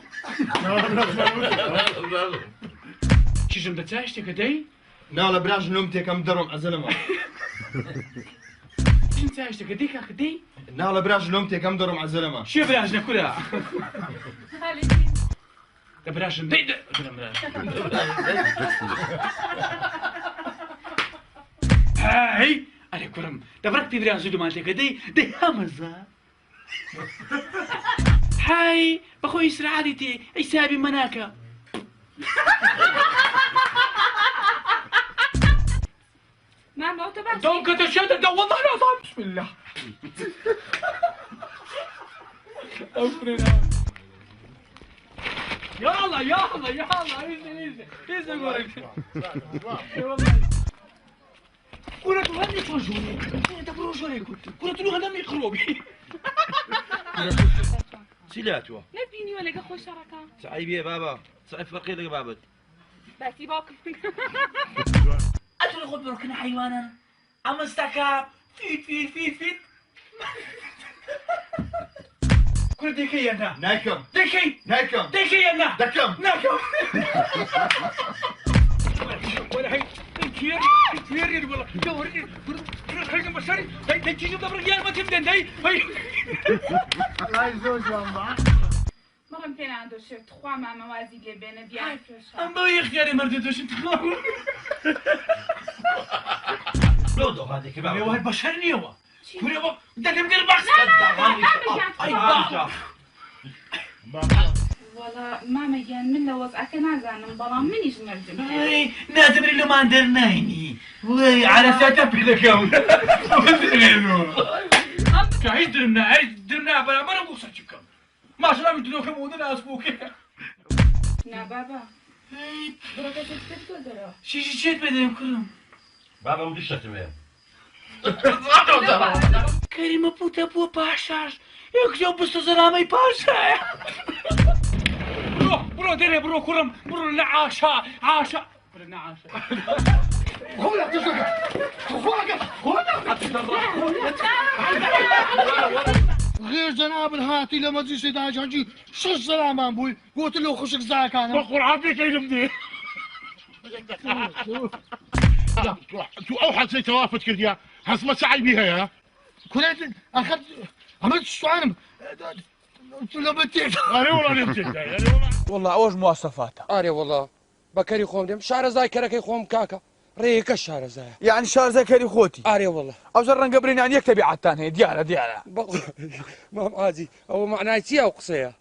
[SPEAKER 10] چیزم دەچای شتێکە دەی
[SPEAKER 2] ناڵە براژ لۆم تێکەم دەڕۆم ئەزەلەمە
[SPEAKER 10] چین چای شتێکە دەی کاکە دەی
[SPEAKER 2] ناڵە براژ لۆم تێکەم دەڕۆم ئەزەلەمە
[SPEAKER 10] شێ براژ نەکورە دە براشم دەی هاي أنا كرم دبرت في بريان زودو مالتك دي همزة هاي بخوي سرعتي أي سابي مناكا
[SPEAKER 4] ما ما تبع
[SPEAKER 10] دوك تشهد ده والله العظيم بسم الله أفرنا يلا يلا يلا إيزي قولك كرة تغني ترجوني أنت بروجوني كرة تغني ميكروبي
[SPEAKER 6] سيلاتوا
[SPEAKER 4] نبيني ولا خوش شركة
[SPEAKER 6] صعيب يا بابا صعيب فرقي لك بابا
[SPEAKER 4] باتي باكل
[SPEAKER 12] أتوني خد بركنا حيوانا أما استكاب فيت
[SPEAKER 10] كرة ديكي أنا
[SPEAKER 2] نايكم
[SPEAKER 10] ديكي
[SPEAKER 2] نايكم
[SPEAKER 10] ديكي أنا
[SPEAKER 2] دكم
[SPEAKER 10] ناكم ولا هي كثير والله دوري خلينا بشري تيجي دبر رجال ما تبدأ داي
[SPEAKER 5] لا يزوج والله
[SPEAKER 4] مرم كان عنده شيء تخوا مع موازي اللي بين بيعرف
[SPEAKER 10] أما يختاري مردتوش انت
[SPEAKER 6] لو دو هذيك
[SPEAKER 10] يا
[SPEAKER 6] بابا
[SPEAKER 10] واحد بشرني هو كوري هو ده اللي مدير بحث
[SPEAKER 6] اي بابا
[SPEAKER 4] والله ماما كان من لو وضعك نازل بلا منيش نرجم
[SPEAKER 10] اي نادبري له ما درنايني وي على ساتب لك عايز درنا بلا ما نبوس اشكم ما شاء الله بدو كم ودنا اسبوك
[SPEAKER 4] نا بابا بركة تكتب ولا
[SPEAKER 10] شي بدهم كلهم
[SPEAKER 6] بابا وديش تمام
[SPEAKER 10] كريمة بوتا بو باشاش يكتب بستزرامي باشا برو ديري برو كرم برو لعاشا عاشا برو نعاشا
[SPEAKER 5] خويا تشوف غير جناب الهاتي لما تجي سيدنا جانجي شو السلام بوي قلت له خشك زاك انا
[SPEAKER 10] بقول عافيك يا جمدي
[SPEAKER 7] تو اوحد زي توافت كرديا حس ما سعي بيها يا
[SPEAKER 5] كنت اخذت عملت السؤال قلت له بتيك
[SPEAKER 7] انا والله نمتك
[SPEAKER 9] والله اوج مواصفاتها
[SPEAKER 6] اري والله بكري خوم دم شعر زاي كركي خوم كاكا ريك الشعر زاي
[SPEAKER 9] يعني شهر زكري خوتي
[SPEAKER 6] اري والله
[SPEAKER 9] او زرن قبرين يعني يكتب عتان هي ديالا
[SPEAKER 6] ما عادي او معنايتي او قصيه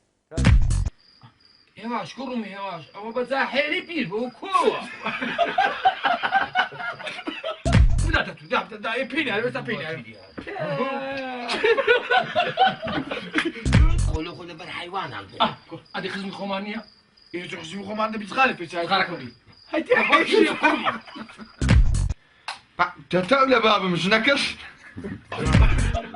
[SPEAKER 11] هواش كرمي هواش أو بزاحيلي بير بوكوا
[SPEAKER 10] دا يبيني بس يبيني
[SPEAKER 11] خلو بالحيوان
[SPEAKER 10] هذه خزم خمانية إذا خزم خمانية بتخالف في شيء
[SPEAKER 11] خاركودي
[SPEAKER 10] هاي
[SPEAKER 2] تتولى بابا مش نكش